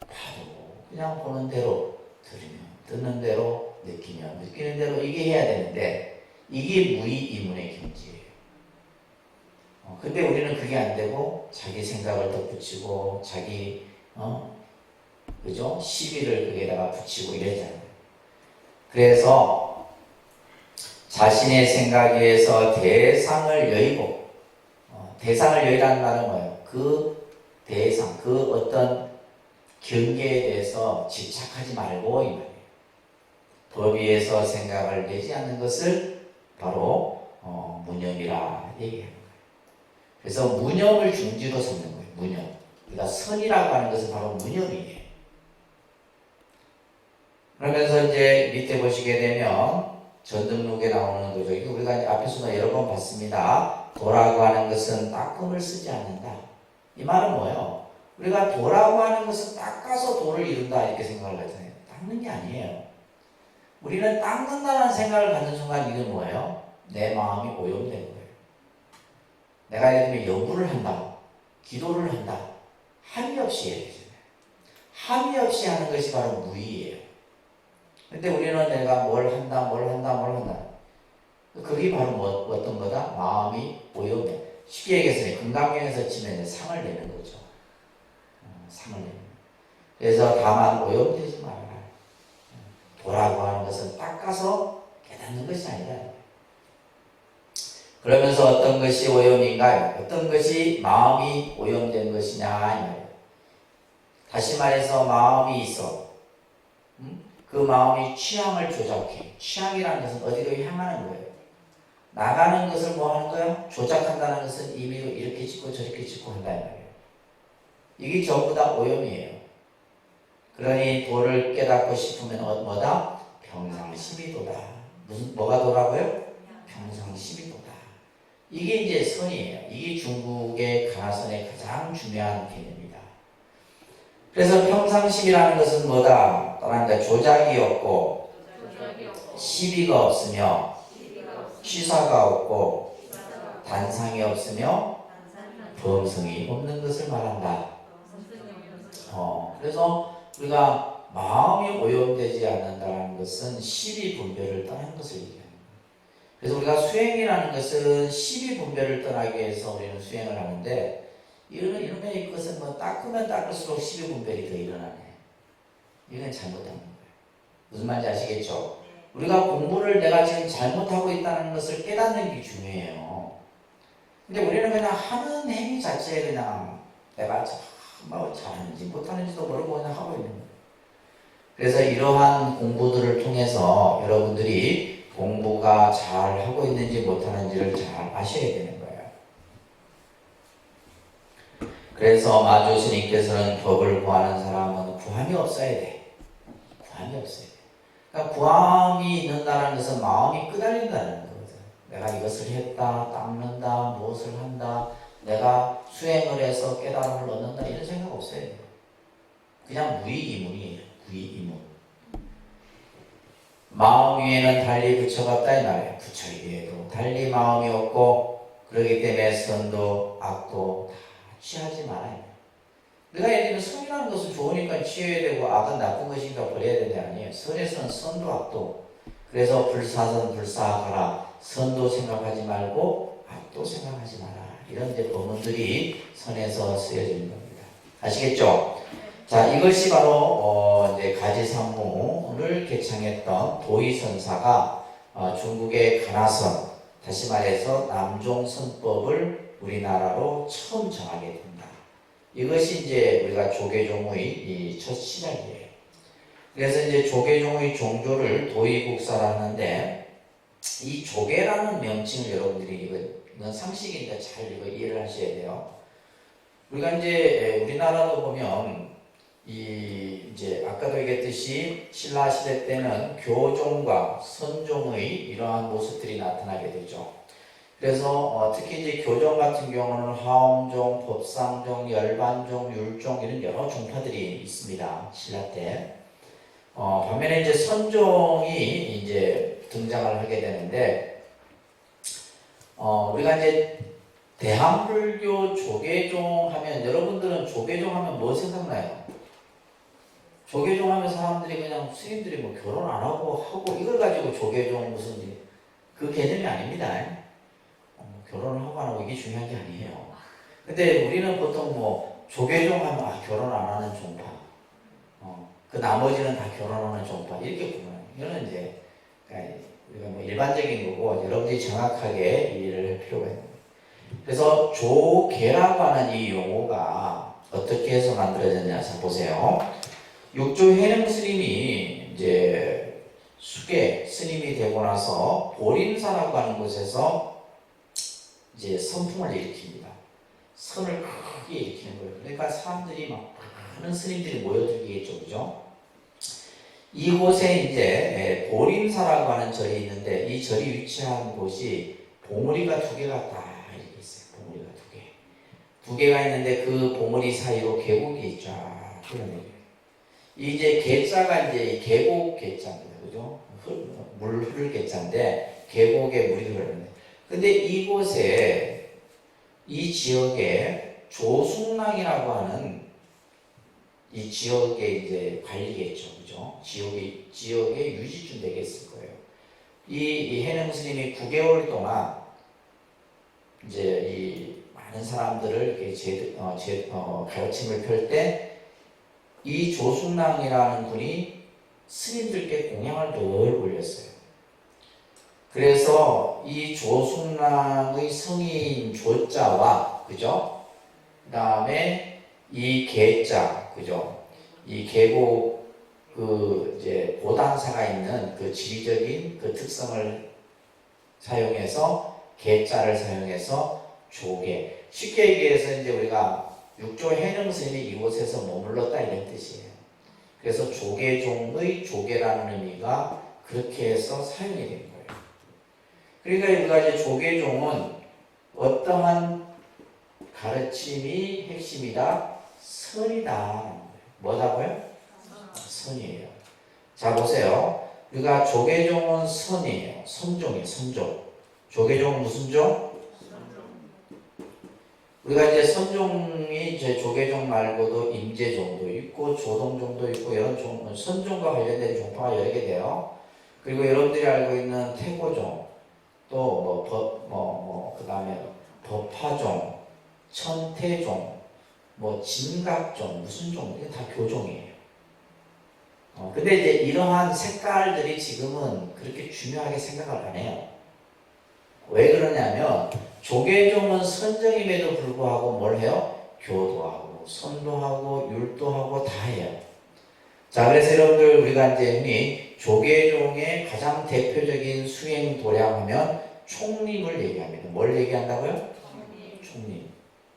봐도 그냥 보는 대로 들으면 듣는 대로 느끼면 느끼는 대로 이게 해야 되는데 이게 무의이문의 경지예요. 근데 우리는 그게 안 되고 자기 생각을 덧붙이고 자기 그죠? 시비를 거기에다가 붙이고 이러잖아요. 그래서 자신의 생각에 의해서 대상을 여의고 대상을 여의라는 말은 뭐예요? 그 대상, 그 어떤 경계에 대해서 집착하지 말고 이 말이에요. 법위에서 생각을 내지 않는 것을 바로 무념이라 얘기해요. 그래서 무념을 중지로 삼는 거예요. 무념. 그러니까 선이라고 하는 것은 바로 무념이에요. 그러면서 이제 밑에 보시게 되면 전등록에 나오는 거죠. 이거 우리가 이제 앞에서도 여러 번 봤습니다. 도라고 하는 것은 닦음을 쓰지 않는다. 이 말은 뭐예요? 우리가 도라고 하는 것은 닦아서 도를 이룬다 이렇게 생각을 하잖아요. 닦는 게 아니에요. 우리는 닦는다는 생각을 갖는 순간 이건 뭐예요? 내 마음이 오염된 거예요. 내가 예를 들면 연구를 한다, 기도를 한다, 함이 없이 해야 되잖아요. 함이 없이 하는 것이 바로 무의예요. 근데 우리는 내가 뭘 한다. 그게 바로 어떤 거다? 마음이 오염돼. 쉽게 얘기해서 금강경에서 치면 상을 내는 거죠. 상을 내는 거예요. 그래서 다만 오염되지 말아라. 도라고 하는 것은 닦아서 깨닫는 것이 아니라. 그러면서 어떤 것이 오염인가요? 어떤 것이 마음이 오염된 것이냐? 다시 말해서 마음이 있어. 그 마음이 취향을 조작해. 취향이라는 것은 어디로 향하는 거예요. 나가는 것을 뭐 하는 거야? 조작한다는 것은 임의로 이렇게 짓고 저렇게 짓고 한다는 말이에요. 이게 전부 다 오염이에요. 그러니 도를 깨닫고 싶으면 뭐다? 평상심이도다. 뭐가 도라고요? 평상심이도다. 이게 이제 선이에요. 이게 중국의 가나선의 가장 중요한 개념입니다. 그래서 평상심이라는 것은 뭐다? 떠난다. 조작이 없고 시비가 없으며 취사가 없고 단상이 없으며 범성이 없는 것을 말한다. 그래서 우리가 마음이 오염되지 않는다는 것은 시비 분별을 떠난 것을 얘기합니다. 그래서 우리가 수행이라는 것은 시비 분별을 떠나기 위해서 우리는 수행을 하는데 이러면 이것은 뭐 닦으면 닦을수록 시비 분별이 더 일어나네. 이건 잘못된 거예요. 무슨 말인지 아시겠죠? 우리가 공부를 내가 지금 잘못하고 있다는 것을 깨닫는 게 중요해요. 근데 우리는 그냥 하는 행위 자체에 그냥 내가 뭐 잘하는지 못하는지도 모르고 그냥 하고 있는 거예요. 그래서 이러한 공부들을 통해서 여러분들이 공부가 잘 하고 있는지 못하는지를 잘 아셔야 되는 거예요. 그래서 마주 스님께서는 법을 구하는 사람은 구함이 없어야 돼. 구함이 없어야 돼. 그러니까 구함이 있는다는 것은 마음이 끄달린다는 거거든. 내가 이것을 했다, 닦는다, 무엇을 한다, 내가 수행을 해서 깨달음을 얻는다 이런 생각 없어야 돼요. 그냥 무의이문이에요. 무의이문. 마음 위에는 달리 부처가 없다 이 말이에요. 부처 위에도 달리 마음이 없고 그렇기 때문에 선도 악도 다 취하지 말아요. 내가 예를 들면 선이라는 것은 좋으니까 취해야 되고 악은 나쁜 것이니까 버려야 되는 게 아니에요. 선에서는 선도 악도. 그래서 불사선 불사하라. 선도 생각하지 말고 악도 생각하지 마라. 이런 이제 법문들이 선에서 쓰여지는 겁니다. 아시겠죠? 자, 이것이 바로 이제 가지산무를 개창했던 도의선사가 중국의 가나선, 다시 말해서 남종선법을 우리나라로 처음 정하게 됩니다. 이것이 이제 우리가 조계종의 첫 시작이에요. 그래서 이제 조계종의 종조를 도의국사라 하는데 이 조계라는 명칭을 여러분들이 이건 상식이니까 잘 이해를 하셔야 돼요. 우리가 이제 우리나라도 보면 이제 아까도 얘기했듯이 신라 시대 때는 교종과 선종의 이러한 모습들이 나타나게 되죠. 그래서 특히 이제 교종 같은 경우는 화엄종, 법상종, 열반종, 율종 이런 여러 종파들이 있습니다. 신라 때. 반면에 이제 선종이 이제 등장을 하게 되는데 우리가 이제 대한불교 조계종 하면 여러분들은 조계종 하면 뭐 생각나요? 조계종 하면 사람들이 그냥 스님들이 뭐 결혼 안 하고 이걸 가지고 조계종 무슨 그 개념이 아닙니다. 결혼을 하고 안 하고 이게 중요한 게 아니에요. 근데 우리는 보통 뭐 조계종 하면 결혼 안 하는 종파, 그 나머지는 다 결혼하는 종파 이렇게 보면 이거는 이제 우리가 뭐 일반적인 거고 여러분들이 정확하게 이해를 할 필요가 있는 거예요. 그래서 조계라고 하는 이 용어가 어떻게 해서 만들어졌냐 자 보세요. 육조해능 스님이 이제 수계 스님이 되고 나서 보림사라고 하는 곳에서 이제 선풍을 일으킵니다. 선을 크게 일으키는 거예요. 그러니까 사람들이 막 많은 스님들이 모여들겠죠, 그죠? 이곳에 이제 보림사라고 하는 절이 있는데 이 절이 위치한 곳이 봉우리가 두 개가 다 이렇게 있어요. 봉우리가 두 개. 두 개가 있는데 그 봉우리 사이로 계곡이 쫙 흘러내려요. 이제 계자가 이제 계곡 계자입니다, 그죠? 물 흐를 계자인데 계곡에 물이 흐르는데, 근데 이곳에 이 지역에 조숙랑이라고 하는 이 지역의 이제 관리겠죠, 그죠? 지역의 유지쯤 되겠을 거예요. 이 해능 스님이 9개월 동안 이제 이 많은 사람들을 이렇게 가르침을 펼 때 이 조숙랑이라는 분이 스님들께 공양을 늘 올렸어요. 그래서 이 조숙랑의 성인 조자와, 그죠? 그 다음에 이 계자, 그죠? 이 계곡 이제 고단사가 있는 그 지리적인 그 특성을 사용해서 계자를 사용해서 조계. 쉽게 얘기해서 이제 우리가 육조 해능 스님이 이곳에서 머물렀다 이런 뜻이에요. 그래서 조계종의 조계라는 의미가 그렇게 해서 사용이 된 거예요. 그러니까 우리가 이제 조계종은 어떠한 가르침이 핵심이다? 선이다. 뭐라고요? 선이에요. 자, 보세요. 우리가 조계종은 선이에요. 선종이에요. 선종. 조계종은 무슨 종? 우리가 이제 선종이 이제 조계종 말고도 임제종도 있고 조동종도 있고 이런 선종과 관련된 종파가 여러 개 돼요. 그리고 여러분들이 알고 있는 태고종, 또 그 다음에 법화종, 천태종, 진각종, 무슨 종, 이게 다 교종이에요. 근데 이제 이러한 색깔들이 지금은 그렇게 중요하게 생각을 안 해요. 왜 그러냐면 조계종은 선정임에도 불구하고 뭘 해요? 교도하고 선도하고 율도하고 다 해요. 자, 그래서 여러분들 우리가 이제 조계종의 가장 대표적인 수행 도량하면 총림을 얘기합니다. 뭘 얘기한다고요? 총림.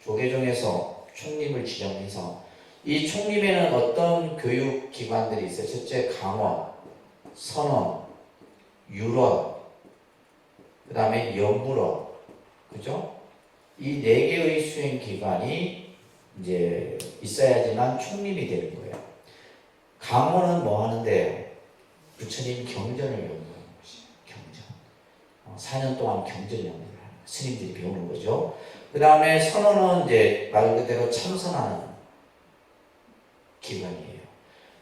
조계종에서 총림을 지정해서 이 총림에는 어떤 교육 기관들이 있어요? 첫째 강원, 선원, 율원, 그 다음에 연불원, 그죠? 이 네 개의 수행 기관이 이제 있어야지만 총림이 되는 거예요. 강원은 뭐 하는데요? 부처님 경전을 연구하는 것이에요. 경전. 4년 동안 경전 연구를 하는 스님들이 배우는 거죠. 그 다음에 선원은 이제 말 그대로 참선하는 기관이에요.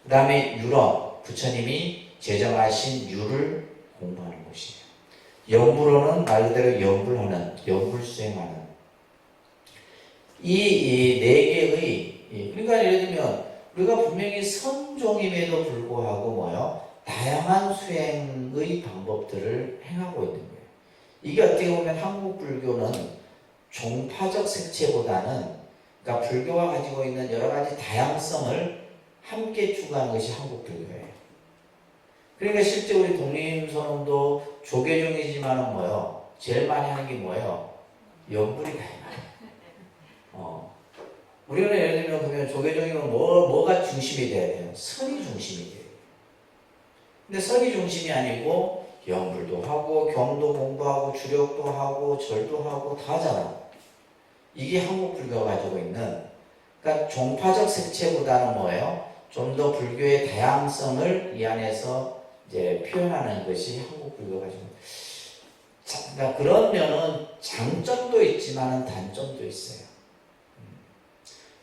그 다음에 율원, 부처님이 제정하신 율을 공부하는 곳이에요. 연불원은 말 그대로 연불 수행하는 이 네 개의, 그러니까 예를 들면 우리가 분명히 선종임에도 불구하고 다양한 수행의 방법들을 행하고 있는 거예요. 이게 어떻게 보면 한국 불교는 종파적 색채보다는, 그러니까 불교가 가지고 있는 여러 가지 다양성을 함께 추구하는 것이 한국 불교예요. 그러니까 실제 우리 독립선언도 조계종이지만은 제일 많이 하는 게 뭐예요? 연불이다. 우리는 예를 들면 보면 조계종이면 뭐가 중심이 돼야 돼요? 선이 중심이 돼요. 근데 선이 중심이 아니고 연불도 하고 경도 공부하고 주력도 하고 절도 하고 다 하잖아. 이게 한국 불교가 가지고 있는, 그러니까 종파적 색채보다는 좀 더 불교의 다양성을 이 안에서 이제 표현하는 것이 한국 불교가 가지고 있는. 그러니까 그런 면은 장점도 있지만 단점도 있어요.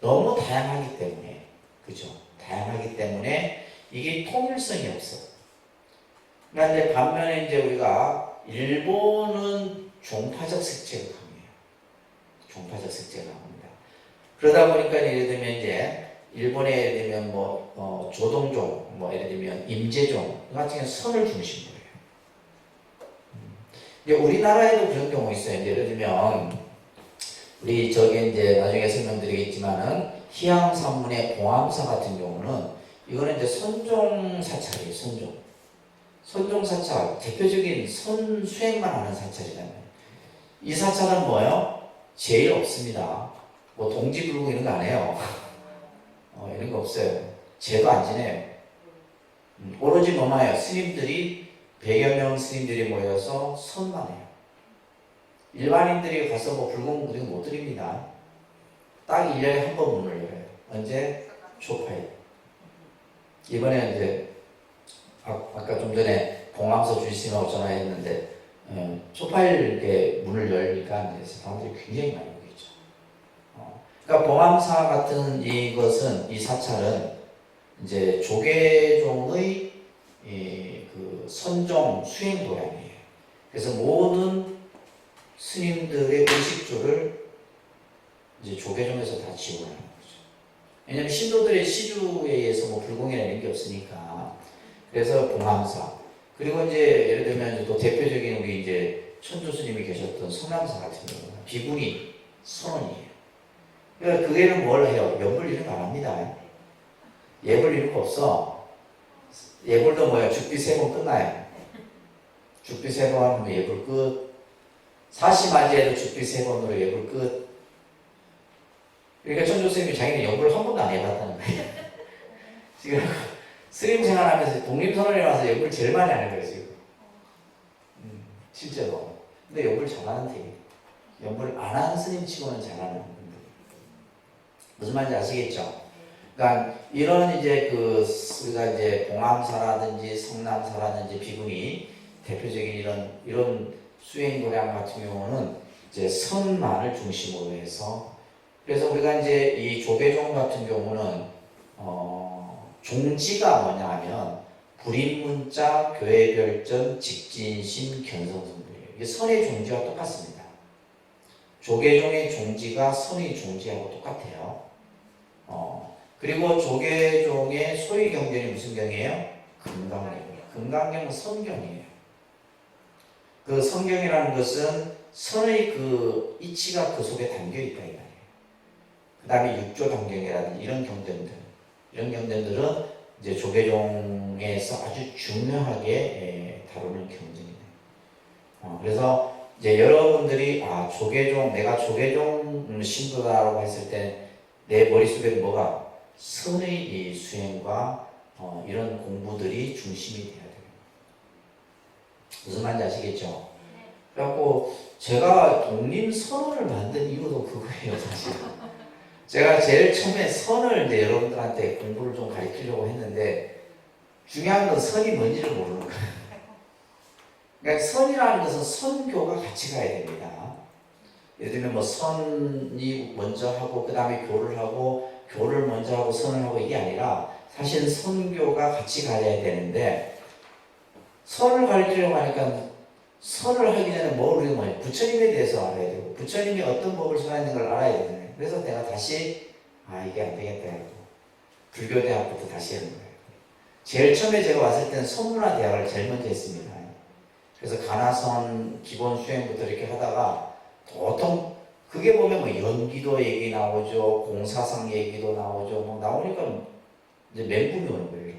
너무 다양하기 때문에, 그죠? 다양하기 때문에 이게 통일성이 없어. 그런데 반면에 이제 우리가 일본은 종파적 색채가 강해요. 종파적 색채가 강합니다. 그러다 보니까 예를 들면 이제 일본에 예를 들면 조동종, 예를 들면 임제종 같은 경우는 선을 중심으로 해요. 이제 우리나라에도 그런 경우 있어요. 예를 들면 우리 저게 이제 나중에 설명드리겠지만은 희양산문의 봉암사 같은 경우는 이거는 이제 선종 사찰이에요. 선종 사찰, 대표적인 선 수행만 하는 사찰이잖아요. 이 사찰은 제일 없습니다. 동지불구 이런 거 안 해요. 이런 거 없어요. 제도 안 지내요. 오로지 뭐예요? 스님들이 100여 명 스님들이 모여서 선만 해요. 일반인들이 가서 불공 드리고 못 드립니다. 딱 1년에 한 번 문을 열어요. 언제? 초파일. 이번에 이제 아까 좀 전에 봉암서 주시님하고 전화했는데 초파일 이렇게 문을 열니까 이제 사람들이 굉장히 많이 보이죠. 그러니까 봉암사 같은 이것은 이 사찰은 이제 조계종의 그 선종 수행 도량이에요. 그래서 모든 스님들의 의식주를 이제 조계종에서 다 지원하는 거죠. 왜냐하면 신도들의 시주에 의해서 뭐 불공이나 이런 게 없으니까. 그래서 봉암사. 그리고 이제 예를 들면 또 대표적인 우리 이제 천주 스님이 계셨던 성남사 같은 경우는 비구니 선원이에요. 그러니까 그게는 뭘 해요? 예불 이런 거 안 합니다. 예불 이런 거 없어. 예불도 뭐야? 죽비 3번 끝나요. 죽비 3번 하면 예불 끝. 사시맞이해도 죽비 3번으로 예불 끝. 그러니까 천주 스님이 자기는 예불 한 번도 안 해봤다는 거예요. 지금 스님 생활하면서 독립선언에 와서 예불 제일 많이 하는 거예요, 지금. 실제로. 근데 예불 잘하는데, 예불 안 하는 스님 치고는 잘하는 분들. 무슨 말인지 아시겠죠? 그러니까 이런 이제 우리가 이제 봉암사라든지 성남사라든지 비구니 대표적인 이런 수행 도량 같은 경우는 이제 선만을 중심으로 해서 그래서 우리가 이제 이 조계종 같은 경우는 종지가 뭐냐 하면 불인문자, 교회별전, 직진심, 견성성들이에요. 이게 선의 종지와 똑같습니다. 조계종의 종지가 선의 종지하고 똑같아요. 그리고 조계종의 소위 경전이 무슨 경이에요? 금강경이에요. 금강경은 선경이에요. 그 성경이라는 것은 선의 그 이치가 그 속에 담겨 있다 이 말이에요. 그 다음에 육조단경이라든지 이런 경전들은 이제 조계종에서 아주 중요하게 다루는 경전이에요. 그래서 이제 여러분들이 내가 조계종 신도다라고 했을 때 내 머릿속에 뭐가 선의 이 수행과 이런 공부들이 중심이 돼야 돼요. 무슨 말인지 아시겠죠? 그래갖고 제가 독립선언을 만든 이유도 그거예요, 사실. 제가 제일 처음에 선을 이제 여러분들한테 공부를 좀 가르치려고 했는데 중요한 건 선이 뭔지를 모르는 거예요. 그러니까 선이라는 것은 선교가 같이 가야 됩니다. 예를 들면 뭐 선이 먼저 하고 그 다음에 교를 하고 교를 먼저 하고 선을 하고 이게 아니라 사실 선교가 같이 가야 되는데 선을 가르치려고 하니까 선을 하기 전에 우리가 뭐냐 부처님에 대해서 알아야 되고 부처님이 어떤 법을 설하는 걸 알아야 되잖아요. 그래서 내가 다시 이게 안 되겠다 해고 불교대학부터 다시 하는 거예요. 제일 처음에 제가 왔을 때는 선문화대학을 제일 먼저 했습니다. 그래서 가나선 기본 수행부터 이렇게 하다가 보통 그게 보면 뭐 연기도 얘기 나오죠, 공사상 얘기도 나오죠, 뭐 나오니까 이제 멘붕이 오는 거예요.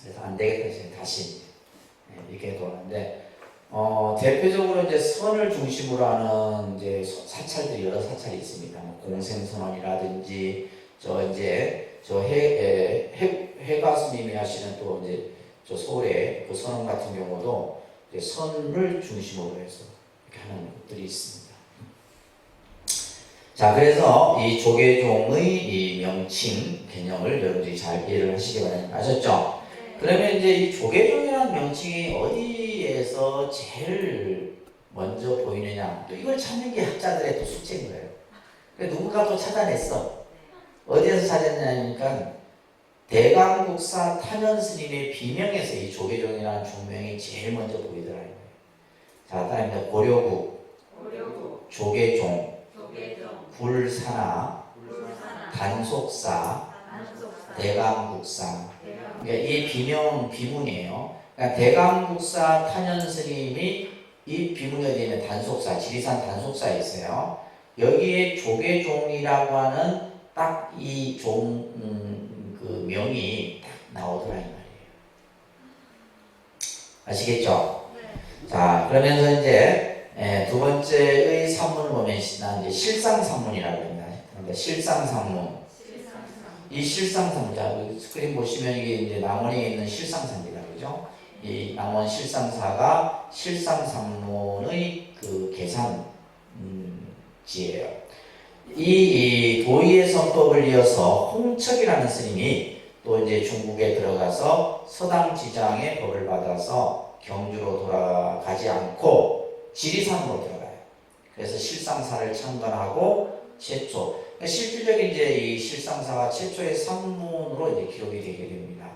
그래서 안 되겠다 이제 다시 이렇게 돌았는데 대표적으로 이제 선을 중심으로 하는 이제 사찰들이 여러 사찰이 있습니다. 공생선언이라든지 해가스님이 하시는 또 이제 서울의 그 선언 같은 경우도 이제 선을 중심으로 해서 이렇게 하는 것들이 있습니다. 자, 그래서 이 조계종의 이 명칭 개념을 여러분들이 잘 이해를 하시기 바랍니다. 아셨죠? 그러면 이제 이 조계종이라는 명칭이 어디에서 제일 먼저 보이느냐? 또 이걸 찾는 게 학자들의 또 숙제인 거예요. 누군가 또 찾아냈어. 어디에서 찾았냐니까 대강국사 탄현스님의 비명에서 이 조계종이라는 종명이 제일 먼저 보이더라고요. 자, 다음에 고려국, 조계종, 굴사나, 단속사, 대강국사. 그러니까 이 비문이에요. 그러니까 대강국사 탄현스님이 이 비문이 어디에 있는 단속사, 지리산 단속사에 있어요. 여기에 조계종이라고 하는 딱 이 그 명이 딱 나오더라 이 말이에요. 아시겠죠? 자, 그러면서 이제 두 번째의 산문을 보면 이제 실상산문이라고 합니다. 그러니까 실상산문. 이 실상산문, 자, 스크린 보시면 이게 이제 남원에 있는 실상산입니다, 그죠? 이 남원 실상사가 실상산문의 그 계산지예요. 이 도의의 선법을 이어서 홍척이라는 스님이 또 이제 중국에 들어가서 서당지장의 법을 받아서 경주로 돌아가지 않고 지리산으로 들어가요. 그래서 실상사를 창건하고 최초, 그러니까 실질적인 이제 이 실상사가 최초의 산문으로 이제 기록이 되게 됩니다.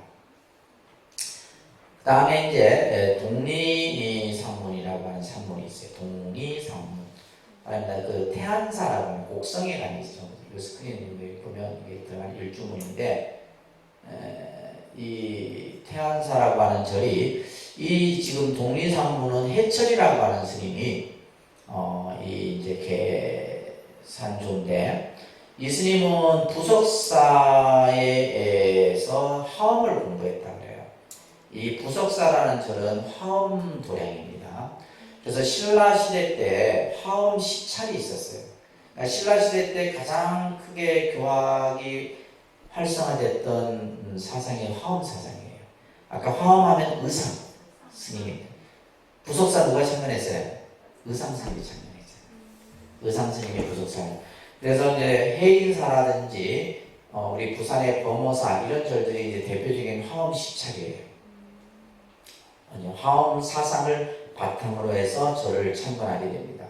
그 다음에 이제 독리산문이라고 하는 산문이 있어요. 독리산문. 그 태안사라고 하는 곡성에 가는 있죠. 이 스크린에 보면 이게 들어간 일주문인데, 이 태안사라고 하는 절이, 이 지금 독리산문은 해철이라고 하는 스님이 이 이제 개산주인데, 이 스님은 부석사에서 화엄을 공부했다 그래요. 이 부석사라는 절은 화엄 도량입니다. 그래서 신라 시대 때 화엄 시찰이 있었어요. 그러니까 신라 시대 때 가장 크게 교학이 활성화됐던 사상이 화엄 사상이에요. 아까 화엄하면 의상 스님입니다. 부석사 누가 창건했어요? 의상 스님이 창건했어요. 의상 스님이 부석사. 그래서 이제 해인사라든지 우리 부산의 범어사 이런 절들이 이제 대표적인 화엄 시찰이에요. 화엄 사상을 바탕으로 해서 절을 창건하게 됩니다.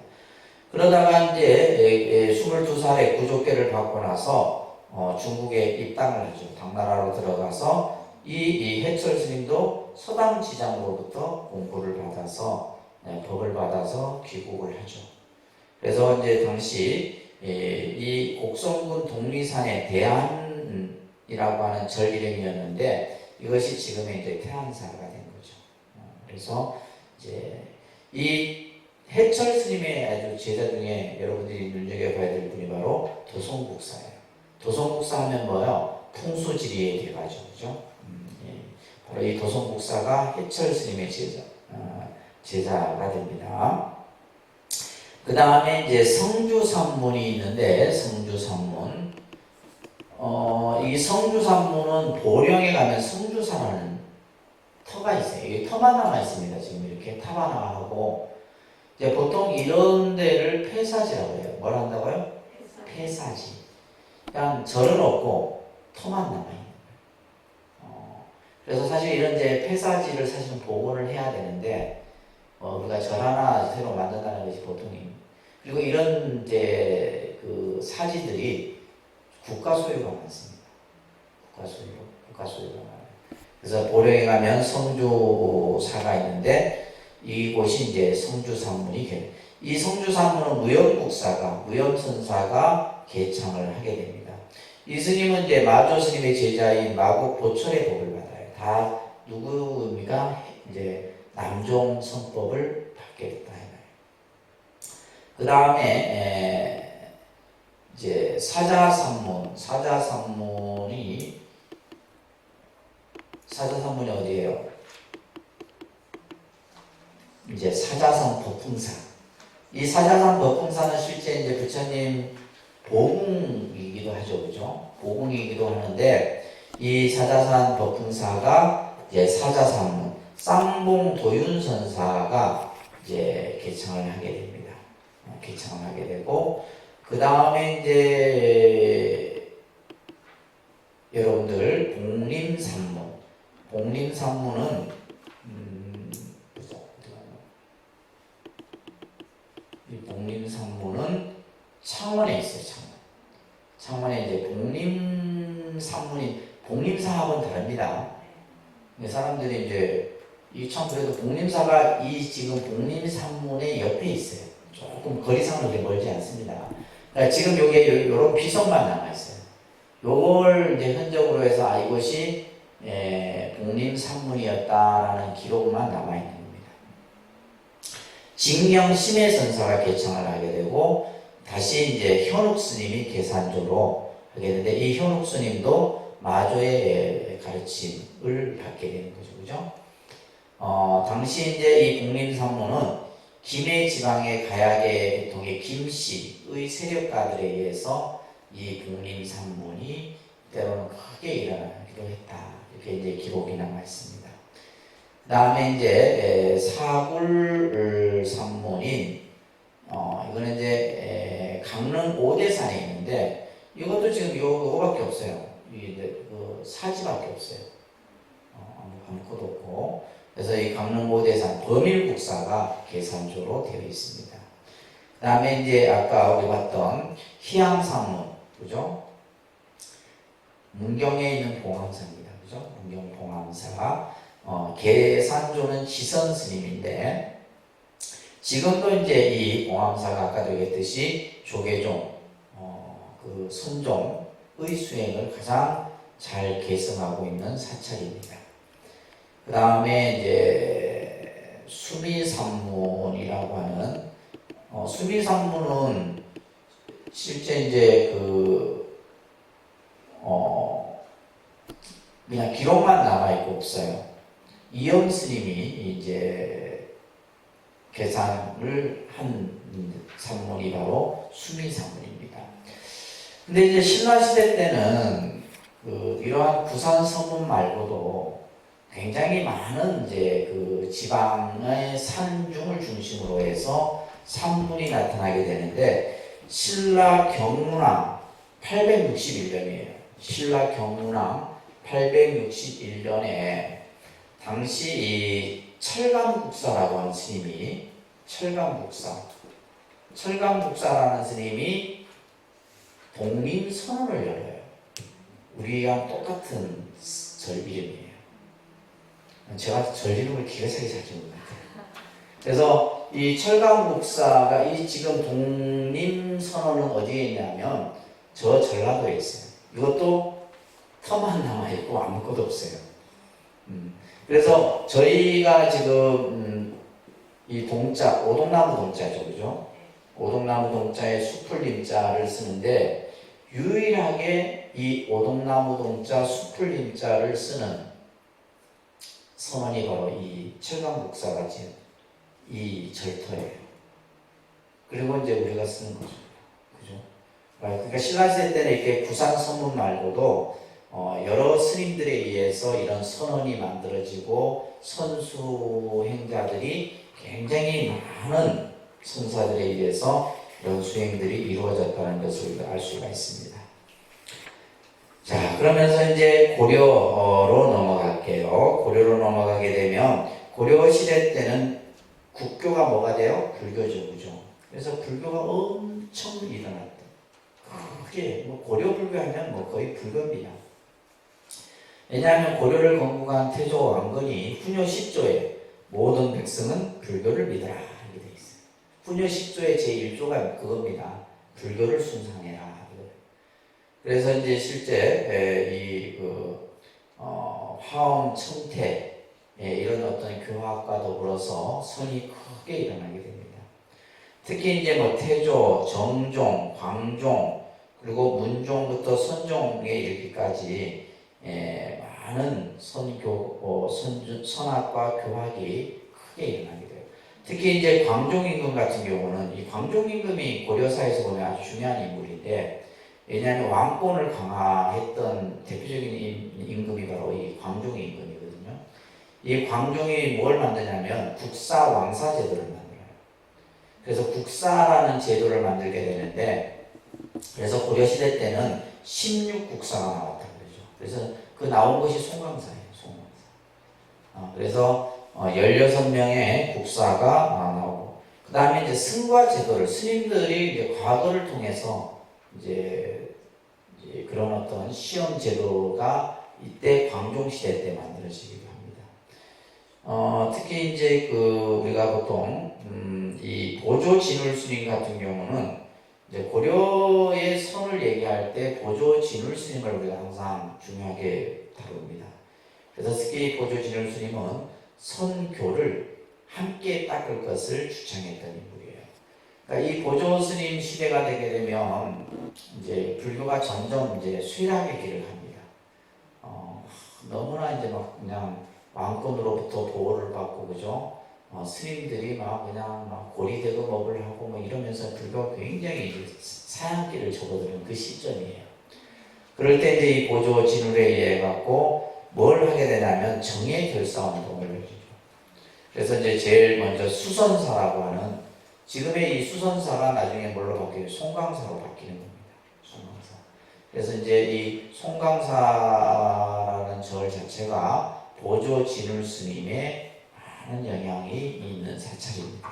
그러다가 이제 22살에 구족계를 받고 나서 중국에 입당을 하죠. 당나라로 들어가서 이 해철 스님도 서당 지장으로부터 공부를 받아서 법을 받아서 귀국을 하죠. 그래서 이제 당시 이 곡성군 독리산의 대안이라고 하는 절 이름이었는데 이것이 지금의 이제 태안사가 된 거죠. 그래서 이제 이 해철 스님의 아주 제자 중에 여러분들이 눈여겨봐야 될 분이 바로 도송국사예요. 도송국사 하면 뭐요? 풍수지리의 대가죠, 그죠? 바로 이 도송국사가 해철 스님의 제자가 됩니다. 그 다음에 이제 성주산문이 있는데, 성주산문. 이 성주산문은 보령에 가면 성주사라는 터가 있어요. 이 터만 남아 있습니다. 지금 이렇게 터가 나하고 이제 보통 이런 데를 폐사지라고 해요. 뭘 한다고요? 폐사지. 그냥 절은 없고 터만 남아 있는 거예요. 그래서 사실 이런 이제 폐사지를 사실은 복원을 해야 되는데 우리가 절 하나 새로 만든다는 것이 보통입니다. 그리고 이런 이제 그 사지들이 국가 소유가 많습니다. 국가 소유가 많아요. 그래서 보령에 가면 성주사가 있는데 이곳이 이제 성주산문이 이 성주산문은 무염국사가 무염선사가 개창을 하게 됩니다. 이 스님은 이제 마조 스님의 제자인 마국 보철의 법을 받아요. 다 누구입니까? 이제 남종 선법을 받게 됐다. 그 다음에 이제 사자산문이 어디예요? 이제 사자산 법풍사. 이 사자산 법풍사는 실제 이제 부처님 보궁이기도 하죠, 그죠? 보궁이기도 하는데 이 사자산 법풍사가 이제 사자산문 쌍봉 도윤선사가 이제 개창을 하게 됩니다. 개창을 하게 되고 그 다음에 이제 여러분들 복림산문은 이 복림산문은 창원에 있어요. 창원에 이제 복림사하고는 다릅니다. 사람들이 이제 참 그래도 복림사가 이 지금 복림산문의 옆에 있어요. 조금 거리상으로 그렇게 멀지 않습니다. 그러니까 지금 여기에 이런 비석만 남아있어요. 요걸 이제 흔적으로 해서 이것이 복림산문이었다라는 기록만 남아있는 겁니다. 징경 심해선사가 개창을 하게 되고 다시 이제 현욱 스님이 계산조로 하게 되는데 이 현욱 스님도 마조의 가르침을 받게 되는 거죠, 그죠? 당시 이제 이 복림산문은 김해 지방의 가야계 계통의 김씨의 세력가들에 의해서 이 복림산문이 때로는 크게 일어나기도 했다. 이렇게 이제 기록이 남아 있습니다. 그 다음에 이제 사굴산문인 이거는 이제 강릉 오대산에 있는데 이것도 지금 요거밖에 없어요. 이제 그 사지밖에 없어요. 아무것도 없고 그래서 이 강릉고대산 범일국사가 계산조로 되어 있습니다. 그 다음에 이제 아까 우리 봤던 희양산문, 그죠? 문경에 있는 봉암사입니다. 그죠? 문경 봉암사. 계산조는 지선 스님인데, 지금도 이제 이 봉암사가 아까도 얘기했듯이 조계종, 그 선종의 수행을 가장 잘 계승하고 있는 사찰입니다. 그 다음에 이제 수미산문이라고 하는, 수미산문은 실제 이제 그냥 기록만 남아있고 없어요. 이영 스님이 이제 계산을 한 산문이 바로 수미산문입니다. 근데 이제 신라시대 때는 이러한 구산 서문 말고도 굉장히 많은 이제 지방의 산중을 중심으로 해서 산문이 나타나게 되는데, 신라 경문왕 861년이에요. 신라 경문왕 861년에 당시 이 철감국사라고 하는 스님이, 철감국사라는 스님이 독림선언을 열어요. 우리랑 똑같은 절 이름이에요. 제가 절 이름을 기가 차게 잘 지은 것 같아요. 그래서 이 철감국사가 이 지금 독림선언은 어디에 있냐면 저 전라도에 있어요. 이것도 터만 남아있고 아무것도 없어요. 그래서 저희가 지금 이 동자, 오동나무 동자죠, 그죠? 오동나무 동자에 수풀림자를 쓰는데, 유일하게 이 오동나무 동자 수풀림자를 쓰는 선원이 바로 이 철감국사가 지은 이 절터예요. 그리고 이제 우리가 쓰는 거죠, 그죠? 그러니까 신라시대 때는 이렇게 구산 선문 말고도 여러 스님들에 의해서 이런 선언이 만들어지고 선수 행자들이 굉장히 많은 선사들에 의해서 이런 수행들이 이루어졌다는 것을 알 수가 있습니다. 자, 그러면서 이제 고려로 넘어갈게요. 고려로 넘어가게 되면 고려 시대 때는 국교가 뭐가 돼요? 불교죠, 그죠? 그래서 불교가 엄청 일어났다. 크게 고려 불교하면 거의 불교입니다. 왜냐하면 고려를 건국한 태조 왕건이 훈요 10조에 모든 백성은 불교를 믿어라 이렇게 되어 있어요. 훈요 10조의 제1조가 그겁니다. 불교를 숭상해라. 그래서 이제 실제 화엄, 청태 이런 어떤 교학과 더불어서 선이 크게 일어나게 됩니다. 특히 이제 태조, 정종, 광종 그리고 문종부터 선종에 이르기까지 많은 선학과 교학이 크게 일어나게 돼요. 특히 이제 광종임금 같은 경우는 이 광종임금이 고려사에서 보면 아주 중요한 인물인데, 왜냐하면 왕권을 강화했던 대표적인 임금이 바로 이 광종 임금이거든요. 이 광종이 뭘 만드냐면 국사 왕사 제도를 만들어요. 그래서 국사라는 제도를 만들게 되는데, 그래서 고려시대 때는 16국사가 나왔다 그러죠. 그래서 그 나온 것이 송강사예요. 송강사. 그래서 16명의 국사가 나오고, 그 다음에 이제 승과 제도를 스님들이 이제 과거를 통해서 이제 그런 어떤 시험 제도가 이때 광종 시대 때 만들어지기도 합니다. 특히 이제 우리가 보통 이 보조 진울 스님 같은 경우는 이제 고려의 선을 얘기할 때 보조 진울 스님을 우리가 항상 중요하게 다룹니다. 그래서 특히 보조 진울 스님은 선교를 함께 닦을 것을 주창했던 인물이에요. 그러니까 이 보조 스님 시대가 되게 되면 이제 불교가 점점 이제 쇠락의 길을 갑니다. 너무나 이제 그냥 왕권으로부터 보호를 받고, 그죠? 스님들이 그냥 고리대금 업을 하고 이러면서 불교가 굉장히 사양길을 접어드는 그 시점이에요. 그럴 때 이제 이 보조 진울에 의해 갖고 뭘 하게 되냐면 정의 결사 운동을 해주죠. 그래서 이제 제일 먼저 수선사라고 하는, 지금의 이 수선사가 나중에 뭘로 바뀌어요? 송강사로 바뀌는 겁니다. 송강사. 그래서 이제 이 송강사라는 절 자체가 보조 진울 스님의 많은 영향이 있는 사찰입니다.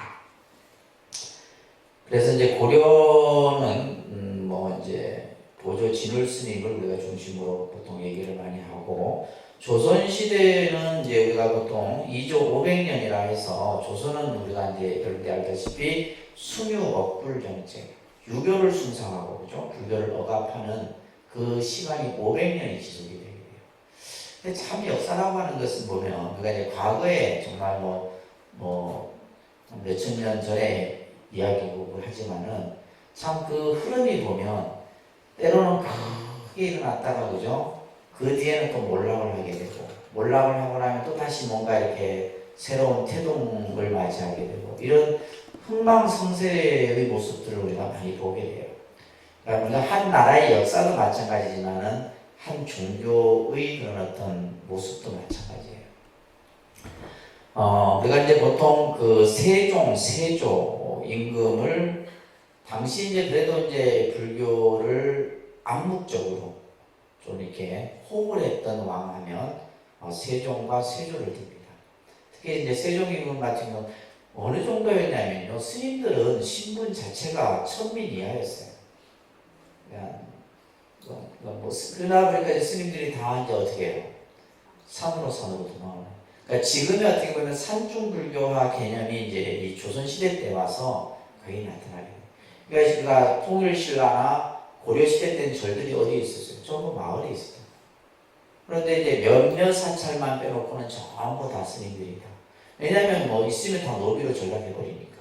그래서 이제 고려는 뭐 이제 보조 진울 스님을 우리가 중심으로 보통 얘기를 많이 하고, 조선 시대는 이제 우리가 보통 2조 500년이라 해서, 조선은 우리가 이제 여러분들 알다시피 숭유 억불 정책, 유교를 숭상하고 그죠? 불교를 억압하는 그 시간이 500년이 지속이 되게 돼요. 근데 참 역사라고 하는 것을 보면, 우리가 이제 과거에 정말 뭐 몇천 년 전에 이야기고 하지만은 참 그 흐름이 보면 때로는 크게 일어났다가 그죠? 그 뒤에는 또 몰락을 하게 되고, 몰락을 하고 나면 또 다시 뭔가 이렇게 새로운 태동을 맞이하게 되고, 이런 흥망성쇠의 모습들을 우리가 많이 보게 돼요. 그러니까 한 나라의 역사도 마찬가지지만은 한 종교의 그런 어떤 모습도 마찬가지예요. 우리가 이제 보통 그 세조 임금을 당시 이제 그래도 이제 불교를 암묵적으로 좀 이렇게 호응을 했던 왕 하면 세종과 세조를 듭니다. 특히 이제 세종 임금 같은 경우는 어느 정도였냐면요, 스님들은 신분 자체가 천민 이하였어요. 그냥 그러다 보니까 이제 스님들이 다 이제 어떻게 해요? 산으로 도망을. 그러니까 지금의 어떻게 보면 산중불교화 개념이 이제 이 조선 시대 때 와서 거의 나타나게 돼요. 그러니까 통일신라나 고려 시대 때는 절들이 어디에 있었어요? 전부 마을에 있었어요. 그런데 이제 몇몇 사찰만 빼놓고는 전부 다 스님들이다. 왜냐하면 뭐 있으면 다 노비로 전락해버리니까.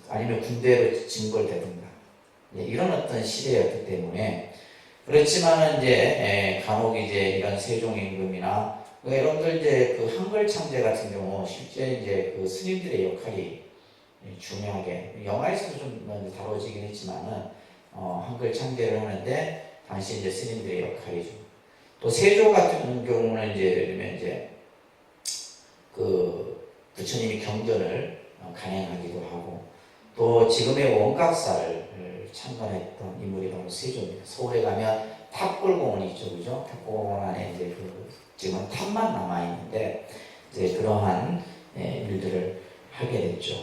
아니면 군대로 징벌되든가. 이런 어떤 시대였기 때문에. 그렇지만은 이제 간혹 이제 이런 세종 임금이나 여러분들 이제 그 한글 창제 같은 경우 실제 이제 그 스님들의 역할이 중요하게 영화에서도 좀 다뤄지긴 했지만은 한글 창제를 하는데 당시 이제 스님들의 역할이죠. 또 세조 같은 경우는 이제 그 부처님이 경전을 간행하기도 하고, 또 지금의 원각사를 창건했던 인물이 바로 세조입니다. 서울에 가면 탑골공원이 있죠, 그죠? 탑골공원 안에 이제 그 지금 탑만 남아 있는데 이제 그러한 일들을 하게 됐죠.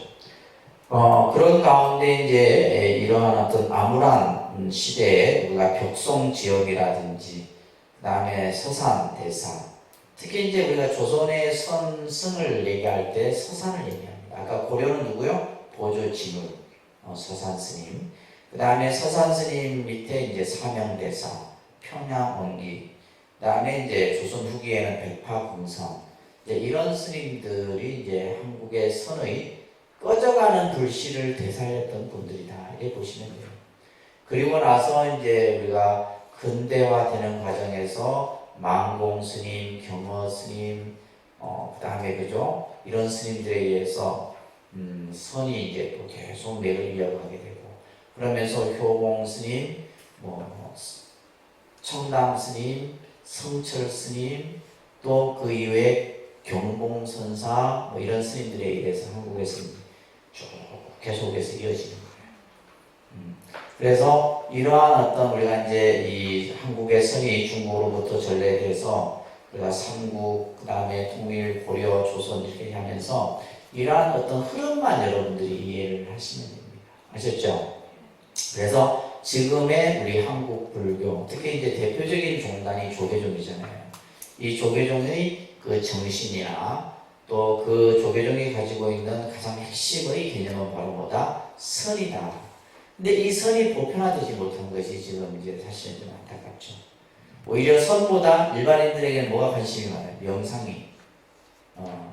그런 가운데 이제 이러한 어떤 암울한 시대에 우리가 벽송 지역이라든지 그다음에 서산 대사, 특히 이제 우리가 조선의 선승을 얘기할 때 서산을 얘기합니다. 아까 고려는 누구요? 보조 진울 서산 스님. 그 다음에 서산 스님 밑에 이제 사명대사, 평양 원기, 그 다음에 이제 조선 후기에는 백파공성, 이제 이런 스님들이 이제 한국의 선의 꺼져가는 불씨를 되살렸던 분들이다, 이렇게 보시면 돼요. 그리고 나서 이제 우리가 근대화되는 과정에서 망공 스님, 경허 스님, 그 다음에 그죠? 이런 스님들에 의해서 선이 이제 또 계속 맥을 이어가게 되고, 그러면서 효공 스님, 청담 스님, 성철 스님, 또 그 이후에 경봉 선사, 이런 스님들에 의해서 한국에서 쭉 계속해서 이어지는 거예요. 그래서 이러한 어떤 우리가 이제 이 한국의 선이 중국으로부터 전래돼서 우리가 삼국, 그 다음에 통일, 고려, 조선 이렇게 하면서 이러한 어떤 흐름만 여러분들이 이해를 하시면 됩니다. 아셨죠? 그래서 지금의 우리 한국 불교, 특히 이제 대표적인 종단이 조계종이잖아요. 이 조계종의 그 정신이나 또 그 조계종이 가지고 있는 가장 핵심의 개념은 바로 뭐다? 선이다. 근데 이 선이 보편화되지 못한 것이 지금 이제 사실은 좀 안타깝죠. 오히려 선보다 일반인들에게는 뭐가 관심이 많아요? 명상이.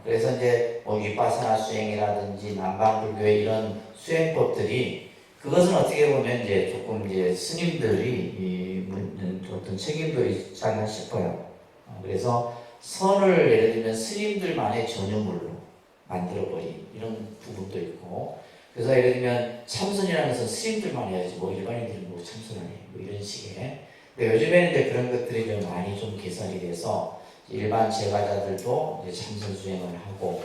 그래서 이제 위파사나 수행이라든지 남방불교의 이런 수행법들이, 그것은 어떻게 보면 이제 조금 이제 스님들이 어떤 책임도 있지 않나 싶어요. 그래서 선을 예를 들면 스님들만의 전유물로 만들어버린 이런 부분도 있고, 그래서 예를 들면 참선이라는 것은 스님들만 해야지 일반인들은 참선을 해, 이런 식의. 근데 요즘에는 이제 그런 것들이 좀 많이 좀 개선이 돼서 일반 제가자들도 이제 참선 수행을 하고,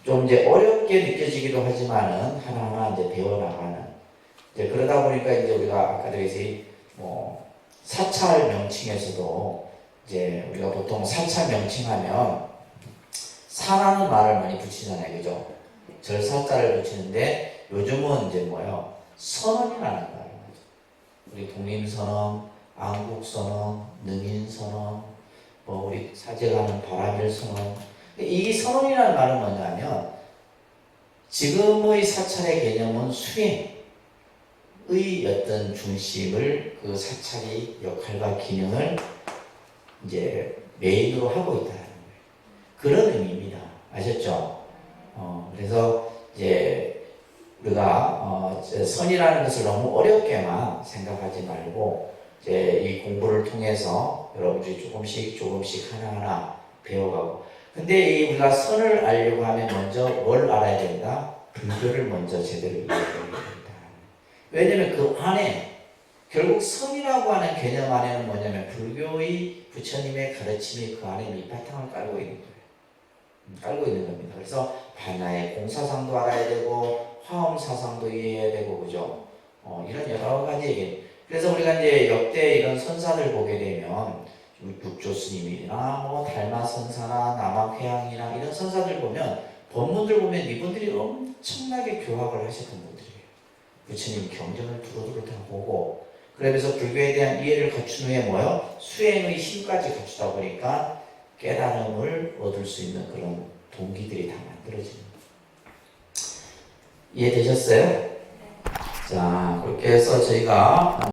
좀 이제 어렵게 느껴지기도 하지만은 하나하나 이제 배워나가는. 이제 그러다 보니까 이제 우리가 아까도 얘기 사찰 명칭에서도 이제 우리가 보통 사찰 명칭하면 사라는 말을 많이 붙이잖아요. 그죠? 절사자를 붙이는데 요즘은 이제 뭐예요? 선언이라는 거예요. 우리 독립선언, 안국선언, 능인선언, 뭐 우리 사제가는 바라밀선언. 이 선언이라는 말은 뭐냐면 지금의 사찰의 개념은 수행의 어떤 중심을 그 사찰의 역할과 기능을 이제 메인으로 하고 있다는 거예요. 그런 의미입니다. 아셨죠? 그래서 이제 우리가 선이라는 것을 너무 어렵게만 생각하지 말고 이제 이 공부를 통해서 여러분들이 조금씩 하나하나 배워가고. 근데 이 우리가 선을 알려고 하면 먼저 뭘 알아야 된다? 불교를 먼저 제대로 이해해야 된다. 왜냐면 그 안에 결국 선이라고 하는 개념 안에는 뭐냐면 불교의 부처님의 가르침이 그 안에 밑바탕을 깔고 있는 거예요. 깔고 있는 겁니다. 그래서 반야의 공사상도 알아야 되고 화엄사상도 이해해야 되고 그죠? 이런 여러 가지 얘기. 그래서 우리가 이제 역대 이런 선사들 보게 되면 육조 스님이나 뭐 달마 선사나 남학회양이나 이런 선사들 보면 법문들 보면 이분들이 엄청나게 교학을 하셨던 분들이에요. 부처님 경전을 두루두루 다 보고 그러면서 불교에 대한 이해를 갖춘 후에 뭐요? 수행의 힘까지 갖추다 보니까 깨달음을 얻을 수 있는 그런 동기들이 다 만들어지는 거예요. 이해되셨어요? 자, 그렇게 해서 저희가